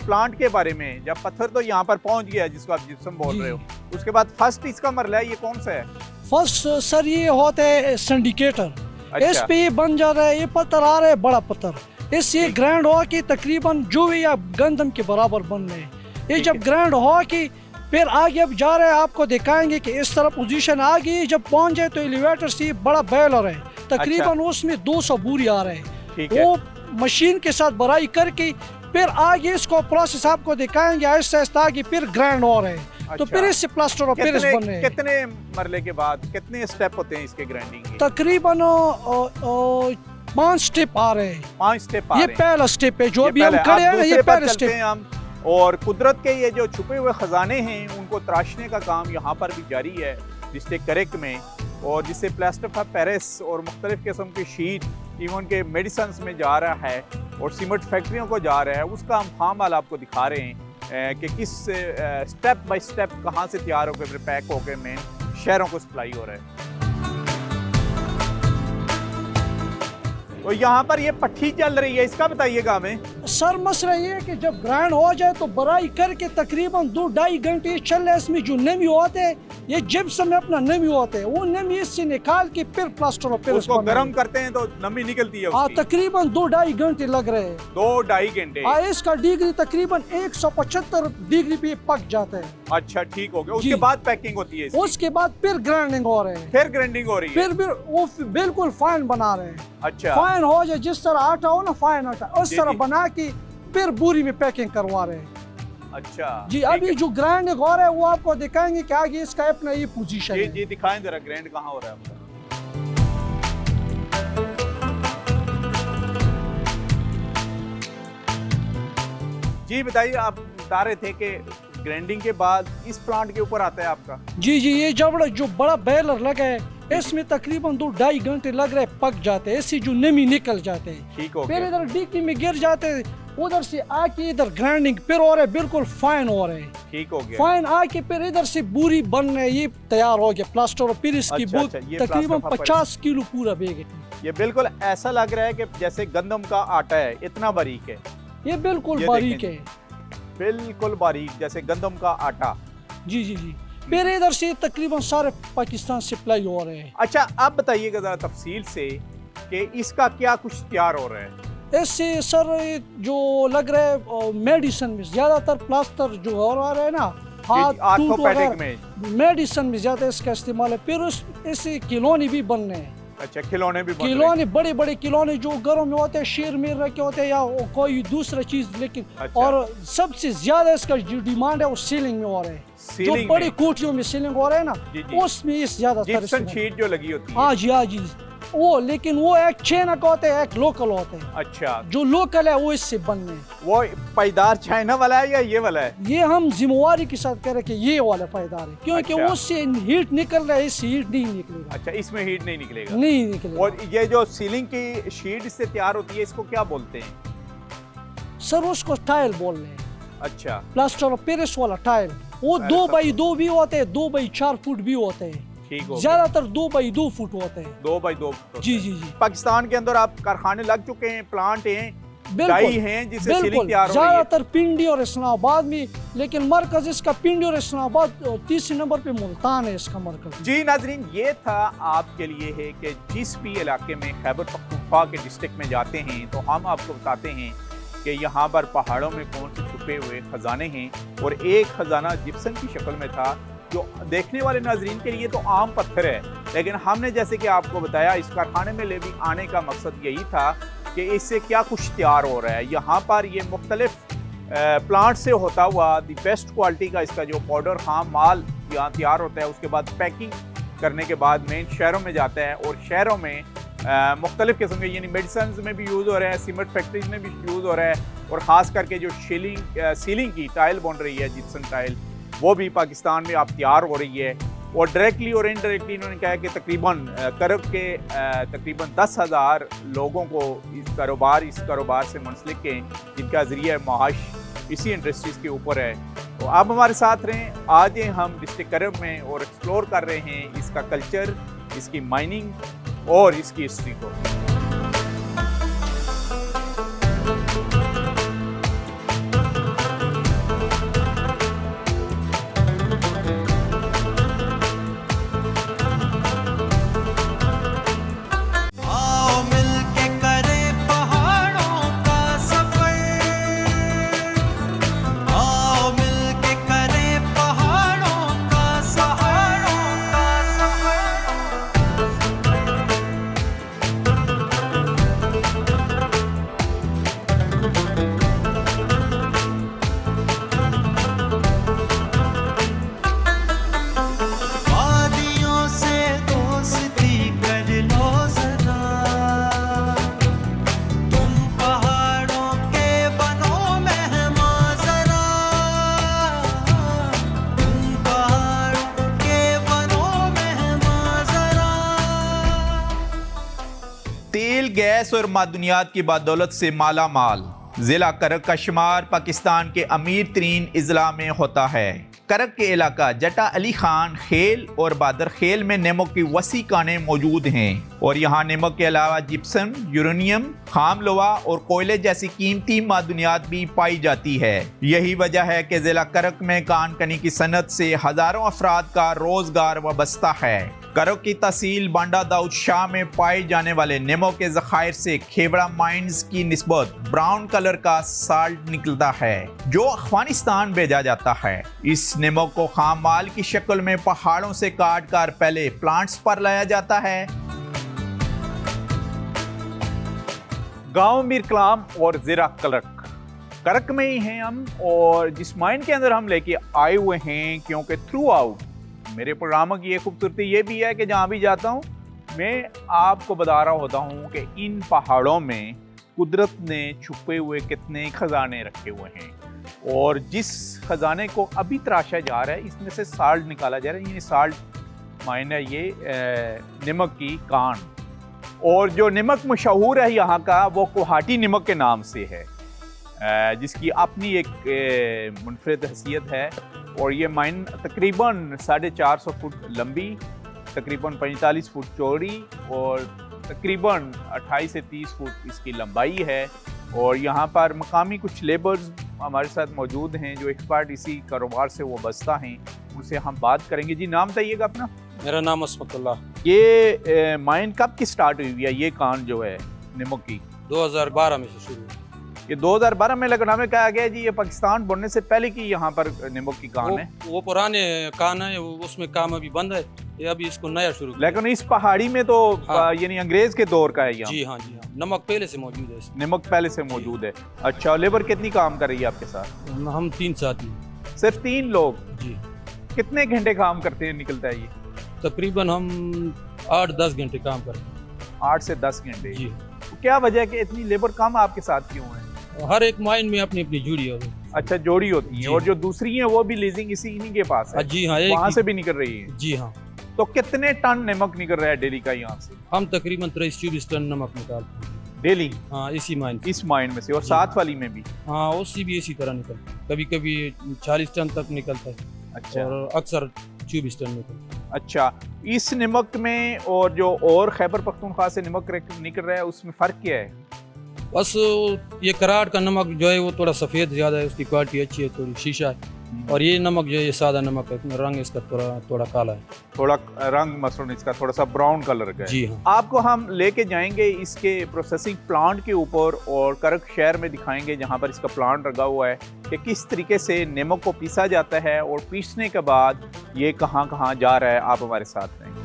प्लांट के बारे में। जब पत्थर तो यहाँ पर पहुँच गया जिसको आप जिप्सम बोल रहे हो, उसके बाद फर्स्ट इसका मरला है, ये कौन सा है? फर्स्ट सर ये होता है सिंडिकेटर। अच्छा। इस पे बन जा रहा है, ये पत्थर आ रहा है बड़ा पत्थर, इससे ग्राइंड हो के तकरीबन जो या गंदम के बराबर बन रहे हैं। ये जब ग्राइंड हो के फिर आगे अब जा रहे हैं, आपको दिखाएंगे कि इस तरह पोजीशन आ गई। जब पहुंच जाए तो एलिवेटर से बड़ा बैलर है, तकरीबन उसमें 200 बोरी आ रहे हैं। वो मशीन के साथ भराई करके फिर आगे इसको प्रोसेस आपको दिखाएंगे आहिस्ता आहिस्ता आगे, फिर ग्राइंड हो रहे हैं। तो फिर इससे प्लास्टर और पेरिस बन रहे हैं। कितने मरले के बाद कितने स्टेप होते हैं इसके ग्राइंडिंग के? तकरीबन 5 स्टेप आ रहे हैं। 5 स्टेप। ये पहला स्टेप है जो अभी हम खड़े हैं, ये पहला स्टेप है। हम और कुदरत के ये जो छुपे हुए खजाने हैं उनको तराशने का काम यहाँ पर भी जारी है डिस्ट्रिक्ट करक में, और जिससे प्लास्टर ऑफ पेरिस और मुख्तलिफ किस्म की शीट इवन के मेडिसिन में जा रहा है और सीमेंट फैक्ट्रियों को जा रहा है, उसका हम खाम हाल आपको दिखा रहे हैं कि किस स्टेप बाय स्टेप कहाँ से तैयार होकर फिर पैक होकर मेन शहरों को सप्लाई हो रहा है। तो यहाँ पर ये पट्टी चल रही है, इसका बताइएगा हमें। सर मसला ये है कि जब ग्राइंड हो जाए तो बराई करके तकरीबन 2-2.5 घंटे चल रहा है। इसमें जो नमी होते हैं, ये जिप्सम में अपना नमी होते हैं, वो नमी इससे निकाल के फिर प्लास्टर और उसको गर्म करते हैं तो नमी निकलती है। हाँ, तकरीबन 2-2.5 घंटे लग रहे हैं। 2-2.5 घंटे। हाँ, इसका डिग्री तकरीबन 175 डिग्री पे पक जाता है। अच्छा, ठीक हो गया। उसके बाद पैकिंग होती है इसकी। उसके बाद फिर ग्राइंडिंग हो रहे हैं। फिर ग्राइंडिंग हो रही है। फिर वो बिल्कुल फाइन बना रहे हैं। अच्छा, फाइन हो जाए, जिस तरह आटा हो ना, फाइन आटा उस तरह बना के फिर बोरी में पैकिंग करवा रहे हैं। अच्छा जी, अभी जो ग्राइंडिंग हो रहा है वो आपको दिखाएंगे कि आगे इसका अपना ये पोजीशन है। जी दिखाएं जरा, ग्राइंड कहाँ हो रहा है आपका। जी बताइए, आप बता रहे थे कि ग्राइंडिंग के बाद इस प्लांट के ऊपर आता है आपका। जी, ये जो बड़ा बैलर लगा है, इसमें तकरीबन 2-2.5 घंटे लग रहे पक जाते हैं। इससे जो नमी निकल जाते हैं, ठीक हो फिर गया। इधर डिक्की में गिर जाते हैं, उधर से आके इधर ग्राइंडिंग फिर हो रहा है, बिल्कुल फाइन हो रहे हैं। ठीक हो गया। फाइन आके फिर इधर से पूरी बन रही है, ये तैयार हो गया प्लास्टर। और फिर इसकी अच्छा, बुक ये तकरीबन प्लास्टर 50 किलो पूरा बैग है। ये बिल्कुल ऐसा लग रहा है कि जैसे गंदम का आटा है, इतना बारीक है। ये बिल्कुल ये बारीक देखें। है, बिल्कुल बारीक जैसे गंदम का आटा। जी जी जी। फिर इधर से तकरीबन सारे पाकिस्तान सप्लाई हो रहे हैं। अच्छा, आप बताइएगा जरा तफसील से कि इसका क्या कुछ तैयार हो रहा है। इससे सर जो लग रहा है मेडिसिन में ज्यादातर प्लास्टर जो हो रहा है ना, हाथ ऑर्थोपेडिक में मेडिसिन में ज्यादा इसका इस्तेमाल है। फिर इससे खिलौने भी बन रहे हैं। अच्छा, खिलौने भी बन रहे हैं। खिलौने, बड़े बड़े खिलौने जो घरों में होते हैं, शेर में रखे होते हैं या कोई दूसरा चीज। लेकिन अच्छा। और सबसे ज्यादा इसका जो डिमांड है वो सीलिंग में हो रहा है। जो बड़ी कोठियों में सीलिंग हो रहा है ना, उसमें इस ज्यादातर जिप्सम शीट जो लगी होती है। हाँ जी, हाँ जी। वो लेकिन वो एक चाइना का होता है, एक लोकल होता है। अच्छा, जो लोकल है वो इससे बनने हैं। वो पायदार चाइना वाला है या ये वाला है? ये हम जिम्मेवारी के साथ कह रहे कि ये वाला पायदार है, क्योंकि अच्छा। उससे हीट निकल रहा है, इससे हीट नहीं निकलेगा। अच्छा, इसमें हीट नहीं निकलेगा। नहीं निकलेगा। और ये जो सीलिंग की शीट इससे तैयार होती है, इसको क्या बोलते हैं? सर उसको टाइल बोल रहे हैं। अच्छा, प्लास्टर ऑफ पेरिस वाला टाइल। वो 2x2 भी होते हैं, 2x4 फुट भी होते हैं। ठीक हो गया। ज्यादातर 2x2 फुट होते हैं। 2x2 जी जी जी। पाकिस्तान के अंदर आप कारखाने लग चुके हैं, प्लांट हैं, बिल्कुल डाई हैं जिससे सीलिंग बिल्कुल। तैयार हो रही है। ज्यादातर पिंडी और इस्लामाबाद में, लेकिन मरकज इसका पिंडी और इस्लामाबाद, तीसरे नंबर पे मुल्तान है इसका मरकज। जी नाजरीन, ये था आपके लिए है कि जिस भी इलाके में खैबर पख्तूनख्वा के डिस्ट्रिक्ट में जाते हैं तो हम आपको बताते हैं कि यहाँ पर पहाड़ों में कौन से छुपे हुए खजाने हैं। और एक खजाना जिप्सम की शक्ल में था, जो देखने वाले नाजरीन के लिए तो आम पत्थर है, लेकिन हमने जैसे कि आपको बताया इस कारखाने में ले भी आने का मकसद यही था कि इससे क्या कुछ तैयार हो रहा है। यहाँ पर ये मुख्तलिफ प्लांट से होता हुआ दी बेस्ट क्वालिटी का इसका जो पाउडर खाम माल यहाँ तैयार होता है, उसके बाद पैकिंग करने के बाद मेन शहरों में जाता है। और शहरों में मुख्तलिफ किस्म के यानी मेडिसिन में भी यूज़ हो रहा है, सीमेंट फैक्ट्रीज में भी यूज़ हो रहा है। और ख़ास करके जो सीलिंग की टाइल बन रही है, जिप्सम टाइल, वो भी पाकिस्तान में अब तैयार हो रही है। और डायरेक्टली और इनडायरेक्टली इन्होंने कहा कि तकरीबन करब के तकरीबन 10,000 लोगों को इस कारोबार से मुंसलिक हैं, जिनका ज़रिया माश इसी इंडस्ट्रीज़ के ऊपर है। तो आप हमारे साथ रहें। आज हम डिस्ट्रिक्ट करब में और एक्सप्लोर कर रहे हैं इसका कल्चर, इसकी माइनिंग और इसकी हिस्ट्री को। आओ मिलके करें पहाड़ों का सफर, आओ मिलके करें पहाड़ों का सफर। गैस और मादनियात की बदौलत से माला माल जिला करक का शुमार पाकिस्तान के अमीर तरीन अजला में होता है। करक के इलाका जटा अली खान खेल और बादर खेल में नमक की वसी कानें मौजूद हैं और यहाँ नमक के अलावा जिप्सम, यूरेनियम, खाम लोहा और कोयले जैसी कीमती मादनियात भी पाई जाती है। यही वजह है कि जिला करक में कान कनी की सनत से हजारों अफराद का रोजगार वाबस्ता है। करक की तहसील बांडा दाऊद शाह में पाए जाने वाले नमक के जखायर से खेवड़ा माइंस की निस्बत ब्राउन कलर का साल्ट निकलता है जो अफगानिस्तान भेजा जाता है। इस नमक को खाम माल की शक्ल में पहाड़ों से काट कर पहले प्लांट्स पर लाया जाता है। गांव मीर कलाम और जिला करक में ही हैं हम और जिस माइन के अंदर हम लेके आए हुए हैं, क्योंकि थ्रू आउट मेरे प्रोग्राम की ये खूबसूरती ये भी है कि जहाँ भी जाता हूँ मैं आपको बता रहा होता हूँ कि इन पहाड़ों में कुदरत ने छुपे हुए कितने खजाने रखे हुए हैं और जिस खजाने को अभी तराशा जा रहा है इसमें से साल्ट निकाला जा रहा है। ये साल्ट मायने ये नमक की कान, और जो नमक मशहूर है यहाँ का वो कोहाटी नमक के नाम से है जिसकी अपनी एक मुनफरद हैसियत है। और ये माइन तकरीबन 450 फुट लंबी, तकरीबन 45 फुट चौड़ी और तकरीबन 28 से 30 फुट इसकी लंबाई है। और यहाँ पर मकामी कुछ लेबर्स हमारे साथ मौजूद हैं जो एक्सपर्ट इसी कारोबार से वो बस्ता हैं, उनसे हम बात करेंगे। जी नाम बताइएगा अपना। मेरा नाम असमतुल्ला। ये माइन कब की स्टार्ट हुई है ये कान जो है नमक की? 2012 में से शुरू। ये 2012 में लगना में कहा गया जी ये पाकिस्तान बनने से पहले की यहाँ पर नमक की कान है। वो पुराने कान है, उसमें काम अभी बंद है, ये अभी इसको नया शुरू किया। लेकिन इस पहाड़ी में तो हाँ। यानी अंग्रेज के दौर का है यहाँ। जी हाँ जी हाँ, नमक पहले से मौजूद है इसमें। नमक पहले से मौजूद है। अच्छा, लेबर कितनी काम कर रही है आपके साथ? हम 3 साथी। सिर्फ 3 लोग? जी। कितने घंटे काम करते हैं निकलता है ये? तकरीबन हम 8-10 घंटे काम करते हैं। 8 से 10 घंटे? जी। तो क्या वजह है कि इतनी लेबर कम आपके साथ क्यों है? हर एक माइन में अपनी अपनी जोड़ी है। अच्छा, जोड़ी होती है। और जो दूसरी है वो भी लीजिंग इसी इन्हीं के पास है? जी हाँ, वहाँ से भी निकल रही है? जी हाँ। तो कितने टन नमक निकल रहा है डेली का यहाँ से? हम तकरीबन 23-24 टन नमक निकालते हैं डेली? हाँ, इसी माइन, इस माइन में से। और साथ वाली में भी? हाँ, उससे भी इसी तरह निकलता है, कभी कभी 40 टन तक निकलता है। अच्छा। और अक्सर 24 टन निकलता है। अच्छा, इस नमक में और जो और खैबर पख्तूनख्वा से नमक निकल रहा है उसमें फ़र्क क्या है? बस ये कराड़ का नमक जो है वो थोड़ा सफ़ेद ज़्यादा है, उसकी क्वालिटी अच्छी है, थोड़ी शीशा है। और ये नमक जो है ये सादा नमक है, रंग इसका थोड़ा काला है, थोड़ा रंग मसलन इसका थोड़ा सा ब्राउन कलर का है। जी हाँ। आपको हम लेके जाएंगे इसके प्रोसेसिंग प्लांट के ऊपर और करक शहर में दिखाएंगे जहाँ पर इसका प्लांट लगा हुआ है कि किस तरीके से नमक को पीसा जाता है और पीसने के बाद ये कहाँ कहाँ जा रहा है। आप हमारे साथ रहेंगे।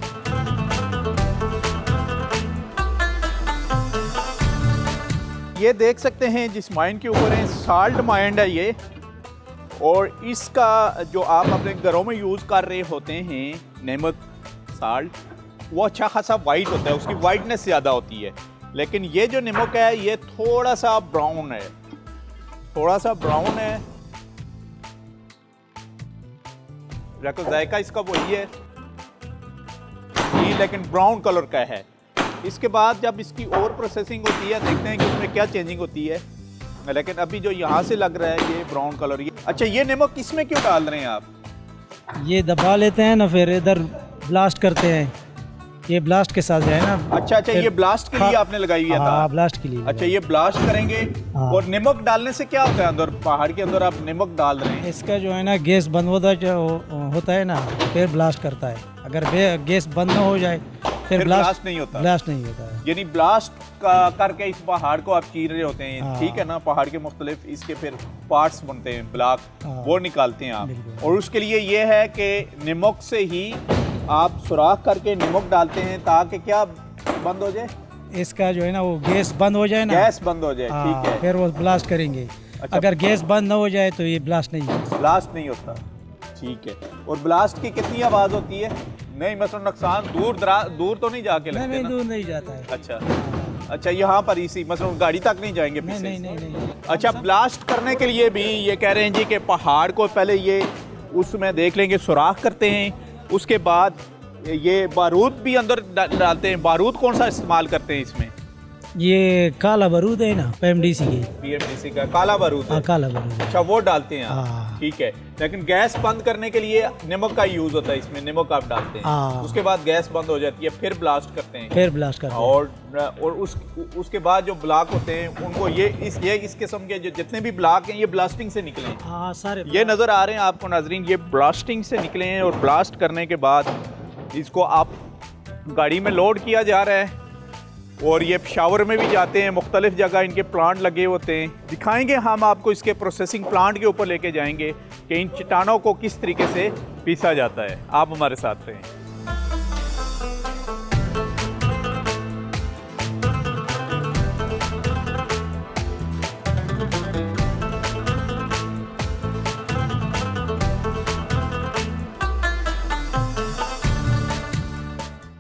ये देख सकते हैं जिस माइन के ऊपर है साल्ट माइन है ये, और इसका जो आप अपने घरों में यूज़ कर रहे होते हैं नमक साल्ट, वो अच्छा खासा वाइट होता है, उसकी वाइटनेस ज़्यादा होती है। लेकिन ये जो नमक है ये थोड़ा सा ब्राउन है, थोड़ा सा ब्राउन है। देखो जायका इसका वही है ये, लेकिन ब्राउन कलर का है। इसके बाद जब इसकी और प्रोसेसिंग होती है देखते हैं कि उसमें क्या चेंजिंग होती है। लेकिन अभी जो यहाँ से लग रहा है ये ब्राउन कलर। ये अच्छा, ये नमक इसमें क्यों डाल रहे हैं आप? ये दबा लेते हैं ना, फिर इधर ब्लास्ट करते हैं, ये ब्लास्ट के साथ है ना। अच्छा, ये ब्लास्ट के लिए आपने लगाई हुई था? ब्लास्ट के लिए। अच्छा, ये ब्लास्ट करेंगे। और नमक डालने से क्या होता है अंदर पहाड़ के अंदर आप नमक डाल रहे हैं? इसका जो है ना गैस बंद होता है ना, फिर ब्लास्ट करता है। अगर गैस बंद ना हो जाए फिर ब्लास्ट नहीं होता। ब्लास्ट नहीं होता है, यानी ब्लास्ट करके इस पहाड़ को आप चीर रहे होते हैं। ठीक है ना, पहाड़ के मुख्तलिफ इसके फिर पार्ट्स बनते हैं, ब्लॉक, वो निकालते हैं आप। और उसके लिए ये है कि नमक से ही आप सुराख करके नमक डालते हैं ताकि क्या बंद हो जाए? इसका जो है ना वो गैस बंद हो जाए ना, गैस बंद हो जाए। ठीक है, फिर वो ब्लास्ट करेंगे। अच्छा, अगर गैस बंद ना हो जाए तो ये ब्लास्ट नहीं होता। ब्लास्ट नहीं होता, ठीक है। और ब्लास्ट की कितनी आवाज़ होती है? नहीं मतलब नुकसान दूर तो नहीं जाके लगते? नहीं, दूर नहीं जाता है। अच्छा, यहाँ पर इसी मतलब गाड़ी तक नहीं जाएंगे पीछे? नहीं। अच्छा, ब्लास्ट करने के लिए भी ये कह रहे हैं जी कि पहाड़ को पहले ये उसमें देख लेंगे, सुराख करते हैं, उसके बाद ये बारूद भी अंदर डालते हैं। बारूद कौन सा इस्तेमाल करते हैं इसमें? ये काला बारूद है ना PMDC की। PMDC का काला बारूद है। काला बारूद। अच्छा वो डालते हैं आप, ठीक है। लेकिन गैस बंद करने के लिए नमक का यूज होता है, इसमें नमक आप डालते हैं, उसके बाद गैस बंद हो जाती है, फिर ब्लास्ट करते हैं। फिर ब्लास्ट करते हैं। और उसके बाद जो ब्लॉक होते हैं उनको ये इस किस्म के जो जितने भी ब्लॉक हैं ये ब्लास्टिंग से निकले हैं। हाँ सारे ये नज़र आ रहे हैं आपको नाजरीन, ये ब्लास्टिंग से निकले हैं और ब्लास्ट करने के बाद इसको आप गाड़ी में लोड किया जा रहा है और ये पेशावर में भी जाते हैं, मुख्तलिफ जगह इनके प्लांट लगे होते हैं। दिखाएंगे हम आपको इसके प्रोसेसिंग प्लांट के ऊपर लेके जाएंगे कि इन चट्टानों को किस तरीके से पीसा जाता है। आप हमारे साथ रहें।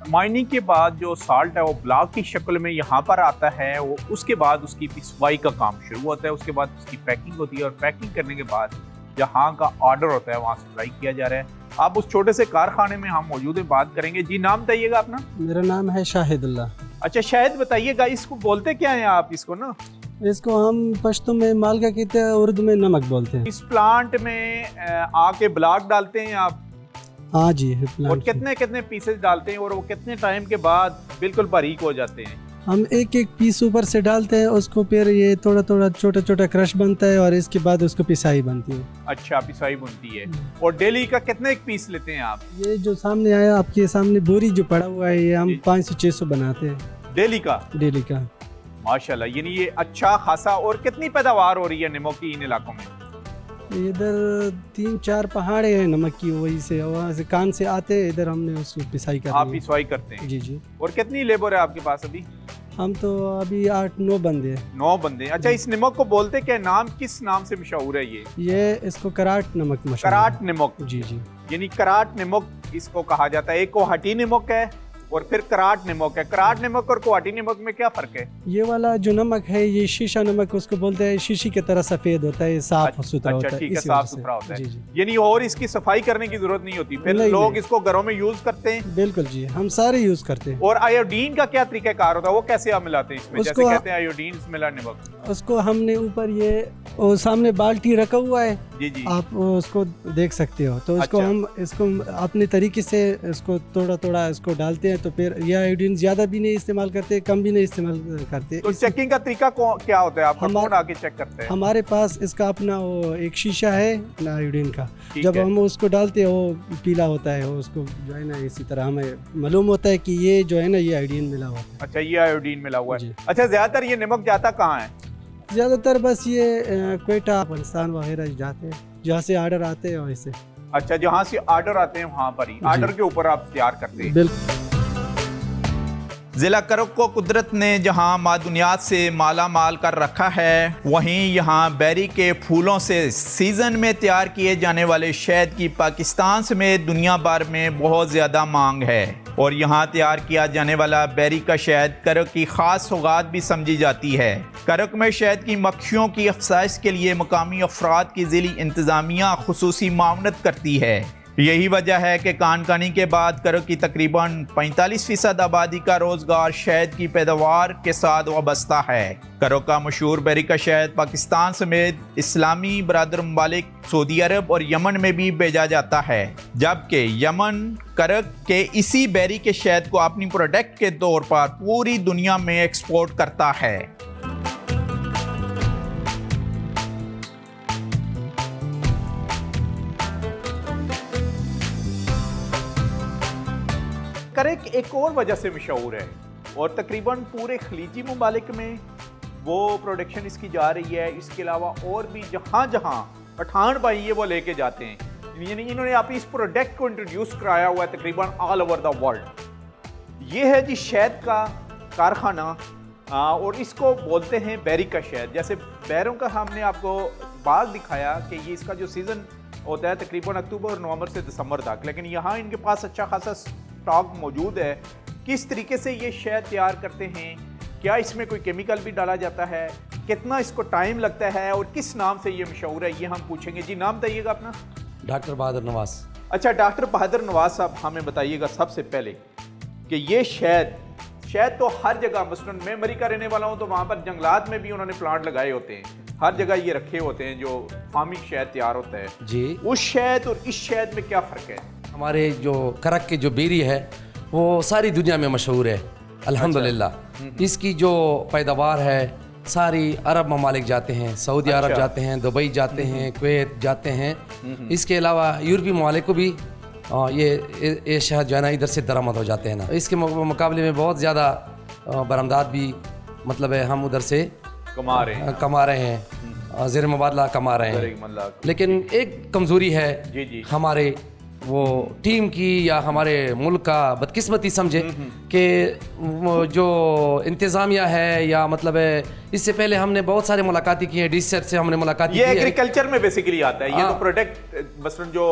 माइनिंग के बाद जो साल्ट है वो ब्लॉक की शक्ल में यहाँ पर आता है, वो उसके बाद उसकी पिसवाई का काम शुरू होता है, उसके बाद उसकी पैकिंग होती है और पैकिंग करने के बाद जहाँ का ऑर्डर होता है वहाँ सप्लाई किया जा रहा है। आप उस छोटे से कारखाने में हम मौजूद हैं, बात करेंगे। जी नाम बताइएगा अपना। मेरा नाम है शाहिदुल्लाह। अच्छा शाहिद, बताइएगा इसको बोलते क्या है आप इसको ना? इसको हम पश्तो में मालगा कहते हैं, उर्दू में नमक बोलते हैं। इस प्लांट में आके ब्लॉक डालते हैं आप? हाँ जी। और कितने कितने पीसेस डालते हैं और वो कितने टाइम के बाद बिल्कुल बारीक हो जाते हैं? हम एक एक पीस ऊपर से डालते हैं, उसको फिर ये थोड़ा थोड़ा छोटा छोटा क्रश बनता है और इसके बाद उसको पिसाई बनती है। अच्छा पिसाई बनती है। और डेली का कितने एक पीस लेते हैं आप? ये जो सामने आया आपके सामने बोरी जो पड़ा हुआ है, ये हम 500-600 बनाते हैं डेली का। डेली का माशाल्लाह, यानी ये अच्छा खासा। और कितनी पैदावार हो रही है नमक की इन इलाकों में? इधर 3-4 पहाड़े हैं नमक की, वही से वहाँ से कान से आते हैं, इधर हमने उसको पिसाई करते हैं। आप पिसाई करते हैं? जी जी। और कितनी लेबर है आपके पास अभी? हम तो अभी 8-9 बंदे हैं। 9 बंदे। अच्छा इस नमक को बोलते क्या, नाम किस नाम से मशहूर है ये इसको कराट नमक मशहूर। कराट नमक। जी जी। यानी कराट नमक इसको कहा जाता है। एक कोहाटी नमक है और फिर कराट नमक है। कराट नमक और कोहाटी नमक में क्या फर्क है? ये वाला जो नमक है ये शीशा नमक उसको बोलते हैं, शीशी की तरह सफेद होता है, साफ सुथरा होता है। ठीक है, साफ सुथरा होता है। जी जी। यानी और इसकी सफाई करने की जरूरत नहीं होती, फिर लोग इसको घरों में यूज करते हैं। बिल्कुल जी, हम सारे यूज करते हैं। और आयोडीन का क्या तरीकाकार होता है, वो कैसे आप मिलाते हैं इसमें? जैसे कहते हैं आयोडीन मिला नमक। उसको हमने ऊपर ये सामने बाल्टी रखा हुआ है, जी जी, आप उसको देख सकते हो। तो इसको हम इसको अपने तरीके से इसको थोड़ा थोड़ा इसको डालते हैं, तो फिर यह आयोडीन ज्यादा भी नहीं इस्तेमाल करते, कम भी नहीं इस्तेमाल करते। तो चेकिंग का तरीका क्या होता है? आप कौन आके चेक करते हैं? हमारे पास इसका अपना वो एक शीशा है आयोडीन का, जब हम उसको डालते हैं वो पीला होता है, उसको जो है ना इसी तरह हमें मालूम होता है कि ये जो है ना ये आयोडीन मिला हुआ है। अच्छा ये आयोडीन मिला हुआ है। अच्छा ज्यादातर ये नमक जाता कहाँ है? ज्यादातर बस ये क्वेटा अफगानिस्तान वगैरह जाते हैं, जहाँ से ऑर्डर आते हैं वैसे। अच्छा जहाँ से ऑर्डर आते हैं वहाँ पर ही ऑर्डर के ऊपर आप तैयार करते हैं? बिल्कुल। ज़िला करक को कुदरत ने जहां मादुनियात से माला माल कर रखा है, वहीं यहां बेरी के फूलों से सीज़न में तैयार किए जाने वाले शहद की पाकिस्तान समेत दुनिया भर में बहुत ज़्यादा मांग है। और यहां तैयार किया जाने वाला बेरी का शहद करक की ख़ास सौगात भी समझी जाती है। करक में शहद की मक्खियों की अफसाइश के लिए मकामी अफराद की ज़िली इंतज़ामिया खुसूसी मावनत करती है। यही वजह है कि कानकानी के बाद करक की तकरीबन 45% आबादी का रोज़गार शहद की पैदावार के साथ वाबस्ता है। करक का मशहूर बेरी का शहद पाकिस्तान समेत इस्लामी बरादर ममालिक सऊदी अरब और यमन में भी भेजा जाता है, जबकि यमन करक के इसी बेरी के शहद को अपनी प्रोडक्ट के तौर पर पूरी दुनिया में एक्सपोर्ट करता है। करक एक और वजह से मशहूर है और तकरीबन पूरे खलीजी ममालिक में वो प्रोडक्शन इसकी जा रही है। इसके अलावा और भी जहाँ जहाँ पठान भाई ये वो लेके जाते हैं, यानी इन्होंने अपनी इस प्रोडक्ट को इंट्रोड्यूस कराया हुआ है तकरीबन ऑल ओवर द वर्ल्ड। ये है जी शहद का कारखाना और इसको बोलते हैं बेरी का शहद। जैसे बैरों का हमने आपको बाग दिखाया कि ये इसका जो सीज़न होता है तकरीबन अक्टूबर और नवंबर से दिसंबर तक, लेकिन यहाँ इनके पास अच्छा खासा स्टॉक मौजूद है। किस तरीके से ये शहद तैयार करते हैं, क्या इसमें कोई केमिकल भी डाला जाता है, कितना इसको टाइम लगता है और किस नाम से ये मशहूर है, ये हम पूछेंगे। जी नाम बताइएगा अपना। डॉक्टर बहादुर नवाज। अच्छा डॉक्टर बहादुर नवाज साहब, हमें बताइएगा सबसे पहले कि ये शहद शहद तो हर जगह, मसलन मैं अमेरिका रहने वाला हूँ तो वहाँ पर जंगलात में भी उन्होंने प्लांट लगाए होते हैं, हर जगह ये रखे होते हैं जो फार्मिंग शहद तैयार होता है जी। उस शहद और इस शहद में क्या फ़र्क है? हमारे जो करक की जो बेरी है वो सारी दुनिया में मशहूर है अल्हम्दुलिल्लाह। इसकी जो पैदावार है सारी अरब ममालिक जाते हैं, सऊदी अरब जाते हैं, दुबई जाते हैं, कुवैत जाते हैं। इसके अलावा यूरोपीय ममालिक को भी ये शहद जो है ना इधर से दरामद हो जाते हैं ना। इसके मुकाबले में बहुत ज़्यादा बरामदात भी मतलब है हम उधर से कमा रहे हैं, ज़ेर मुबादला कमा रहे हैं। लेकिन एक कमज़ोरी है हमारे वो टीम की या हमारे मुल्क का बदकिस्मती समझे कि जो इंतज़ामिया है या मतलब है, इससे पहले हमने बहुत सारे मुलाकातें की हैं, डीसी से हमने मुलाकात की है। ये एग्रीकल्चर में बेसिकली आता है, ये तो प्रोडक्ट मसलन जो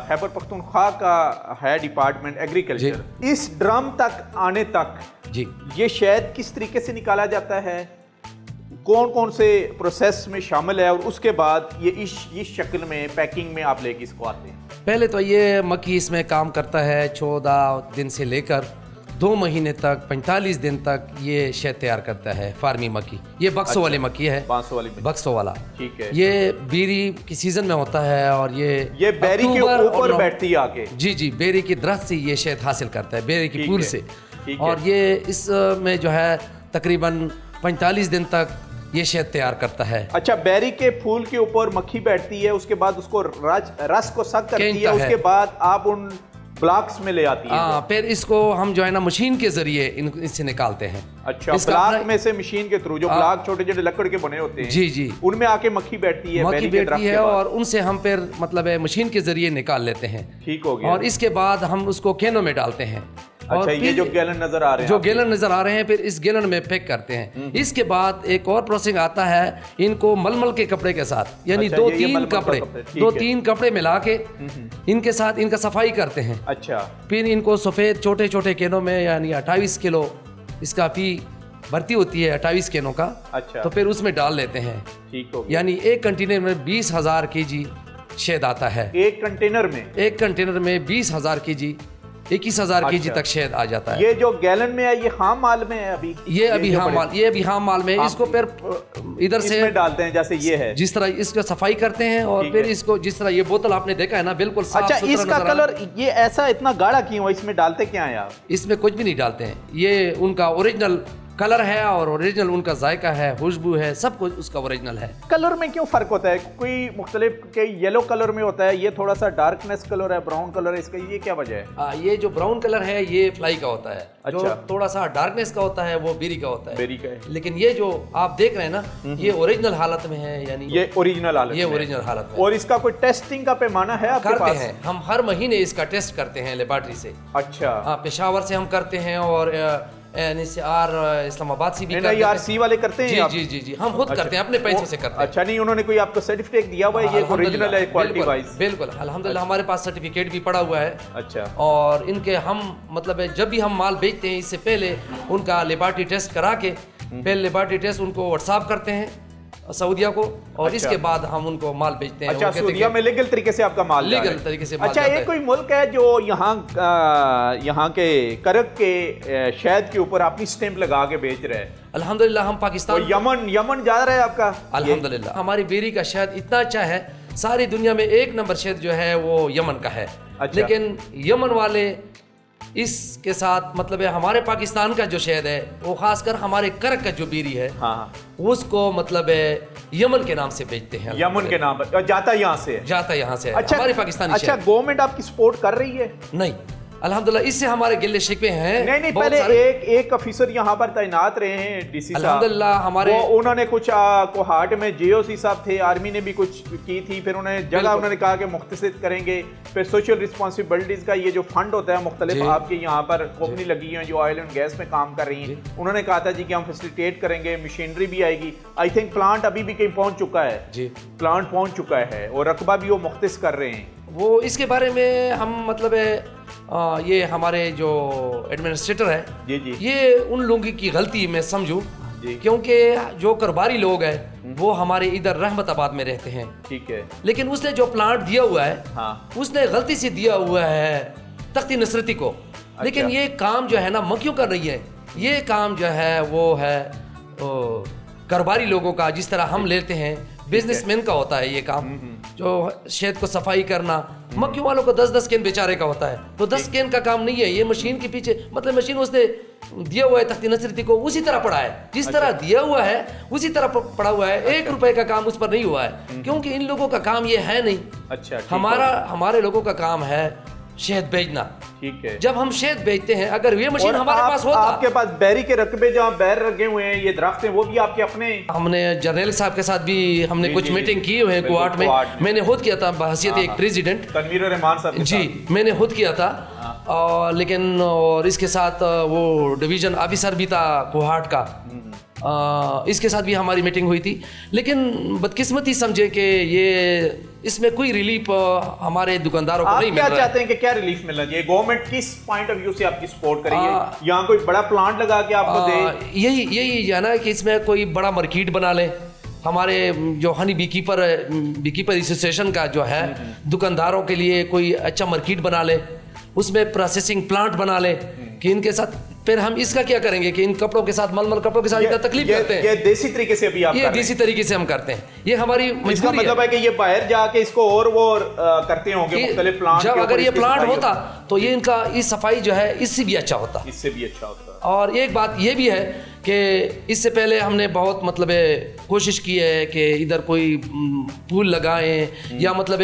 खैबर पख्तूनख्वा का है डिपार्टमेंट एग्रीकल्चर, इस ड्रम तक आने तक जी ये शहद किस तरीके से निकाला जाता है, कौन कौन से प्रोसेस में शामिल है, और उसके बाद ये इस शक्ल में पैकिंग में आप लेके इसको आते हैं? पहले तो ये मक्खी इसमें काम करता है 14 दिन से लेकर 2 महीने तक 45 दिन तक ये शहद तैयार करता है फार्मी मक्खी। ये बक्सो वाली मक्खी है, बक्सो वाला, ठीक है। ये बेरी की सीजन में होता है और ये बेरी के ऊपर बैठती है आके। जी, बेरी की दरख्त से ये शहद हासिल करता है, बेरी की फूल से। और ये इसमें जो है तकरीबन 45 दिन तक ये शहद तैयार करता है। अच्छा, बेरी के फूल के ऊपर मक्खी बैठती है, उसके बाद उसको रस को सक करती है, उसके बाद आप उन ब्लॉक्स में ले आती है। फिर इसको हम जो है ना मशीन के जरिए इससे निकालते हैं। अच्छा, ब्लॉक में से मशीन के थ्रू, जो ब्लॉक छोटे छोटे लकड़ के बने होते हैं, जी, उनमें आके मक्खी बैठती है, और उनसे हम फिर मतलब है मशीन के जरिए निकाल लेते हैं। ठीक हो गया। और इसके बाद हम उसको कैनों में डालते हैं। अच्छा, ये जो गैलन नजर आ रहे हैं, फिर इस गैलन में पैक करते हैं। इसके बाद एक और प्रोसेसिंग आता है, इनको मलमल के कपड़े के साथ, यानी 2-3 कपड़े मिला के इनके साथ इनका सफाई करते हैं। अच्छा, फिर इनको सफेद छोटे छोटे कैनों में, यानी 28 किलो इसका फी भर्ती होती है 28 कैनों का। अच्छा, तो फिर उसमें डाल लेते हैं। ठीक हो, यानी एक कंटेनर में 20,000 केजी शहद आता है। एक कंटेनर में 20,000 केजी 21,000 केजी तक शहद आ जाता है। ये जो गैलन में है ये खाम माल में है अभी? ये अभी हाम माल में। इसको फिर इधर से डालते हैं, जैसे ये है, जिस तरह इसको सफाई करते हैं और फिर इसको जिस तरह ये बोतल आपने देखा है ना, बिल्कुल साफ सुथरा। अच्छा, इसका कलर ये ऐसा इतना गाढ़ा क्यों है? इसमें डालते क्या है आप? इसमें कुछ भी नहीं डालते हैं, ये उनका ओरिजिनल कलर है और ओरिजिनल उनका जायका है, खुशबू है, सब कुछ उसका ओरिजिनल है। कलर में क्यों फर्क होता है? कोई मुख्तलिफ के येलो कलर में होता है, ये थोड़ा सा डार्कनेस कलर है, ब्राउन कलर है, इसका ये क्या वजह है? ये जो ब्राउन कलर है ये फ्लाई का होता है। अच्छा, जो थोड़ा सा डार्कनेस का होता है वो बेरी का होता है। बेरी का है। लेकिन ये जो आप देख रहे हैं ना, ये ओरिजिनल हालत में है, यानी ये ओरिजिनल हालत में। और इसका कोई टेस्टिंग का पैमाना है आपके पास? हैं हम हर महीने इसका टेस्ट करते हैं लेबोरेटरी से। अच्छा, पेशावर से हम करते हैं और इस्लामाबाद से भी NIRC वाले करते हैं? जी, हम खुद करते हैं, अपने पैसों से करते हैं। अच्छा, नहीं उन्होंने कोई आपको सर्टिफिकेट दिया हुआ है ये ओरिजिनल है क्वालिटी वाइज? बिल्कुल, अल्हम्दुलिल्लाह हमारे पास सर्टिफिकेट भी पड़ा हुआ है। अच्छा, और इनके हम मतलब जब भी हम माल बेचते हैं इससे पहले उनका लेबोरेटरी टेस्ट करा के, पहले लेबोरेटरी टेस्ट उनको व्हाट्सएप करते हैं सऊदिया को, और अच्छा, इसके बाद हम उनको माल बेचते हैं। अच्छा, सऊदिया में लीगल तरीके से आपका माल लीगल तरीके से। अच्छा, एक कोई मुल्क है जो यहाँ के करक के शहद के ऊपर अपनी स्टैंप लगा के बेच रहे हैं? अल्हम्दुलिल्लाह हम पाकिस्तान, यमन जा रहा है आपका? अल्हम्दुलिल्लाह हमारी बेरी का शहद इतना अच्छा है, सारी दुनिया में 1 नंबर शहद जो है वो यमन का है। लेकिन यमन वाले इसके साथ मतलब है हमारे पाकिस्तान का जो शहद है वो खासकर हमारे करक का जो बेरी है, उसको मतलब है यमन के नाम से बेचते हैं। यमन के नाम पर जाता यहाँ से है। अच्छा, हमारी पाकिस्तानी। अच्छा, गवर्नमेंट आपकी सपोर्ट कर रही है? नहीं, अल्हम्दुलिल्लाह इससे हमारे गिले शिकवे हैं। नहीं, पहले एक अफसर यहाँ पर तैनात रहे हैं, डीसी साहब, अल्हम्दुलिल्लाह हमारे उन्होंने कुछ कोहाट में JOC साहब थे, आर्मी ने भी कुछ की थी, फिर उन्होंने कहा कि मुख्तसर करेंगे। फिर सोशल रिस्पॉन्सिबिलिटीज का ये जो फंड होता है मुख्तलिफ आपके यहाँ पर कंपनी लगी है जो ऑयल एंड गैस में काम कर रही है, उन्होंने कहा था जी कि हम फैसिलिटेट करेंगे, मशीनरी भी आएगी। आई थिंक प्लांट अभी भी कहीं पहुँच चुका है, प्लांट पहुँच चुका है और रकबा भी वो मुख्तस कर रहे हैं। वो इसके बारे में हम मतलब ये हमारे जो एडमिनिस्ट्रेटर है, ये उन लोगों की गलती मैं समझूं, क्योंकि जो कारोबारी लोग हैं वो हमारे इधर रहमताबाद में रहते हैं। ठीक है, लेकिन उसने जो प्लांट दिया हुआ है, उसने गलती से दिया हुआ है तख्ती नसरती को। लेकिन ये काम जो है ना मक्खियों कर रही है, ये काम जो है वो है कारोबारी लोगों का, जिस तरह हम लेते हैं बिजनेसमैन का होता है ये काम, जो शहद को सफाई करना, मक्खियों वालों को 10-10 कैन बेचारे का होता है, तो 10 कैन का काम नहीं है ये। मशीन के पीछे मतलब मशीन उसने दिया हुआ है तख्ती नसरती को, उसी तरह पड़ा है, जिस तरह दिया हुआ है उसी तरह पड़ा हुआ है। 1 रुपए का काम उस पर नहीं हुआ है, क्योंकि इन लोगों का काम ये है नहीं। अच्छा, हमारे लोगों का काम है शहद बेचना। ठीक है, जब हम शहद बेचते हैं, अगर ये मशीन हमारे पास होता, आपके पास बैरी के रकबे जहाँ बैर लगे हुए हैं, ये दरख्त हैं, वो भी आपके अपने? हमने जर्नल साहब के साथ भी हमने कुछ मीटिंग की हुई है गुवाहाटी में। मैंने खुद किया था बहैसियत एक प्रेसिडेंट, तनवीर रहमान साहब जी, मैंने खुद किया था। लेकिन और इसके साथ वो डिवीजन ऑफिसर भी था गुवाहाटी का, इसके साथ भी हमारी मीटिंग हुई थी। लेकिन बदकिस्मती समझे कि ये इसमें कोई रिलीफ हमारे दुकानदारों को नहीं मिल रहा है। क्या चाहते हैं कि क्या रिलीफ मिलना चाहिए? गवर्नमेंट किस पॉइंट ऑफ व्यू से आपकी सपोर्ट करेगी? यहाँ कोई बड़ा प्लांट लगा के आपको दे? यही जाना कि इसमें कोई बड़ा मार्केट बना ले। हमारे जो हनी बीकीपर एसोसिएशन का जो है, दुकानदारों के लिए कोई अच्छा मार्केट बना ले, उसमें प्रोसेसिंग प्लांट बना ले कि इनके साथ फिर हम इसका क्या करेंगे कि इन कपड़ों के साथ मलमल कपड़ों के साथ इतना तकलीफ करते हैं। ये देसी तरीके से भी आप ये देसी तरीके से हम करते हैं, ये हमारी मजबूरी मतलब है कि ये बाहर जाके इसको और वो करते होंगे मुख्तलिफ प्लांट। जब अगर ये प्लांट होता तो ये इनका इस सफाई जो है इससे भी अच्छा होता, इससे भी अच्छा होता। और एक बात ये भी है कि इससे पहले हमने बहुत मतलब कोशिश की है कि इधर कोई पुल लगाएं या मतलब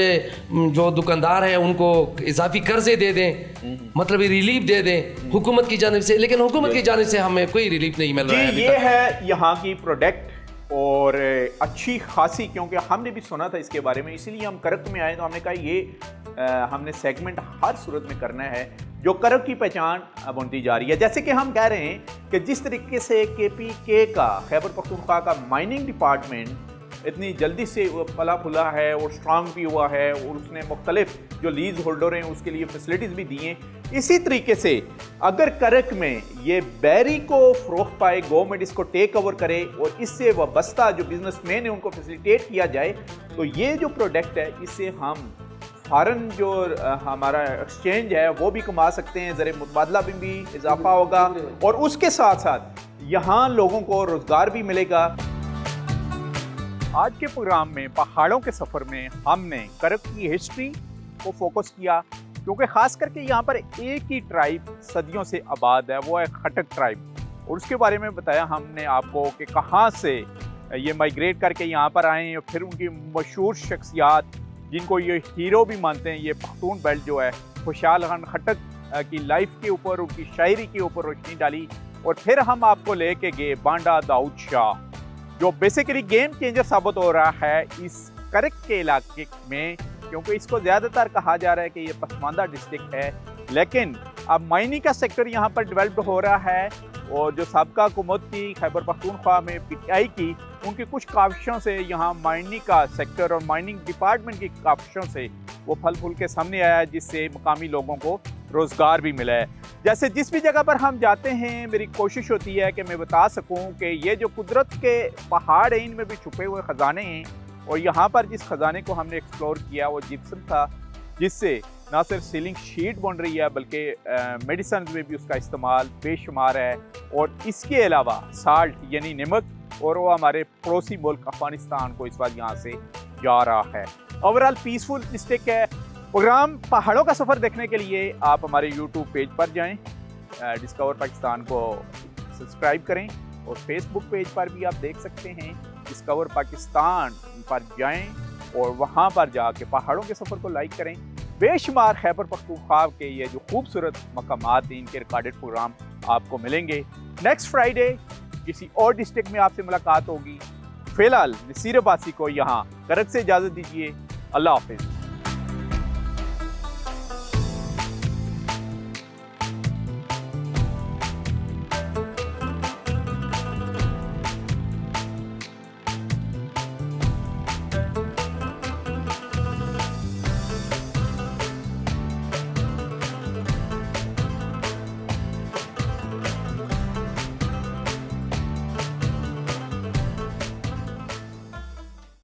जो दुकानदार हैं उनको इजाफी कर्जे दे दें, मतलब रिलीफ दे दें हुकूमत की जानिब से, लेकिन हुकूमत की जानिब से हमें कोई रिलीफ नहीं मिल रहा है। ये है यहाँ की प्रोडक्ट और अच्छी खासी, क्योंकि हमने भी सुना था इसके बारे में, इसीलिए हम करक में आए। तो हमने कहा ये हमने सेगमेंट हर सूरत में करना है जो करक की पहचान बनती जा रही है। जैसे कि हम कह रहे हैं कि जिस तरीके से KPK का, खैबर पख्तूनख्वा का माइनिंग डिपार्टमेंट इतनी जल्दी से फला फुला है और स्ट्रांग भी हुआ है और उसने मुख्तलिफ जो लीज होल्डर हैं उसके लिए फैसिलिटीज़ भी दी हैं, इसी तरीके से अगर करक में ये बैरी को फ़रोख्त पाए, गवर्नमेंट इसको टेक ओवर करे और इससे वाबस्ता जो बिजनेसमैन है उनको फैसिलिटेट किया जाए, तो ये जो प्रोडक्ट है इससे हम फॉरेन जो हमारा एक्सचेंज है वो भी कमा सकते हैं, ज़र मुतबादला में भी इजाफा होगा और उसके साथ साथ यहाँ लोगों को रोज़गार भी मिलेगा। आज के प्रोग्राम में पहाड़ों के सफ़र में हमने करक की हिस्ट्री को फोकस किया, क्योंकि ख़ास करके यहाँ पर एक ही ट्राइब सदियों से आबाद है, वो है खटक ट्राइब, और उसके बारे में बताया हमने आपको कि कहाँ से ये माइग्रेट करके यहाँ पर आए हैं। फिर उनकी मशहूर शख्सियात जिनको ये हीरो भी मानते हैं, ये पख्तून बेल्ट जो है, खुशहाल खान खटक की लाइफ के ऊपर, उनकी शायरी के ऊपर रोशनी डाली। और फिर हम आपको लेके गए बांडा दाऊद शाह, जो बेसिकली गेम चेंजर साबित हो रहा है इस करक के इलाके में, क्योंकि इसको ज़्यादातर कहा जा रहा है कि ये पसमानदा डिस्ट्रिक्ट है, लेकिन अब माइनिंग का सेक्टर यहाँ पर डेवलप हो रहा है। और जो साबका हुकूमत थी खैबर पख्तूनख्वा में PTI की, उनकी कुछ काविशों से यहाँ माइनिंग का सेक्टर और माइनिंग डिपार्टमेंट की काविशों से वो फल फूल के सामने आया, जिससे मुकामी लोगों को रोज़गार भी मिला है। जैसे जिस भी जगह पर हम जाते हैं, मेरी कोशिश होती है कि मैं बता सकूं कि ये जो कुदरत के पहाड़ हैं इनमें भी छुपे हुए ख़जाने हैं, और यहाँ पर जिस ख़जाने को हमने एक्सप्लोर किया वो जिप्सम था, जिससे ना सिर्फ सीलिंग शीट बन रही है बल्कि मेडिसन में भी उसका इस्तेमाल बेशुमार है। और इसके अलावा साल्ट यानी नमक, और वो हमारे पड़ोसी मुल्क अफगानिस्तान को इस वक्त यहाँ से जा रहा है। ओवरऑल पीसफुल डिस्ट्रिक्ट है। प्रोग्राम पहाड़ों का सफ़र देखने के लिए आप हमारे YouTube पेज पर जाएं, डिस्कवर पाकिस्तान को सब्सक्राइब करें, और फेसबुक पेज पर भी आप देख सकते हैं, डिस्कवर पाकिस्तान पर जाएं और वहाँ पर जाके पहाड़ों के सफ़र को लाइक करें। बेशुमार खैबर पख्तूनख्वा के ये जो खूबसूरत मकामात हैं, इनके रिकॉर्डेड प्रोग्राम आपको मिलेंगे। नेक्स्ट फ्राइडे किसी और डिस्ट्रिक्ट में आपसे मुलाकात होगी। फिलहाल नसीर अब्बासी को यहाँ करक से इजाज़त दीजिए। अल्लाह हाफिज़।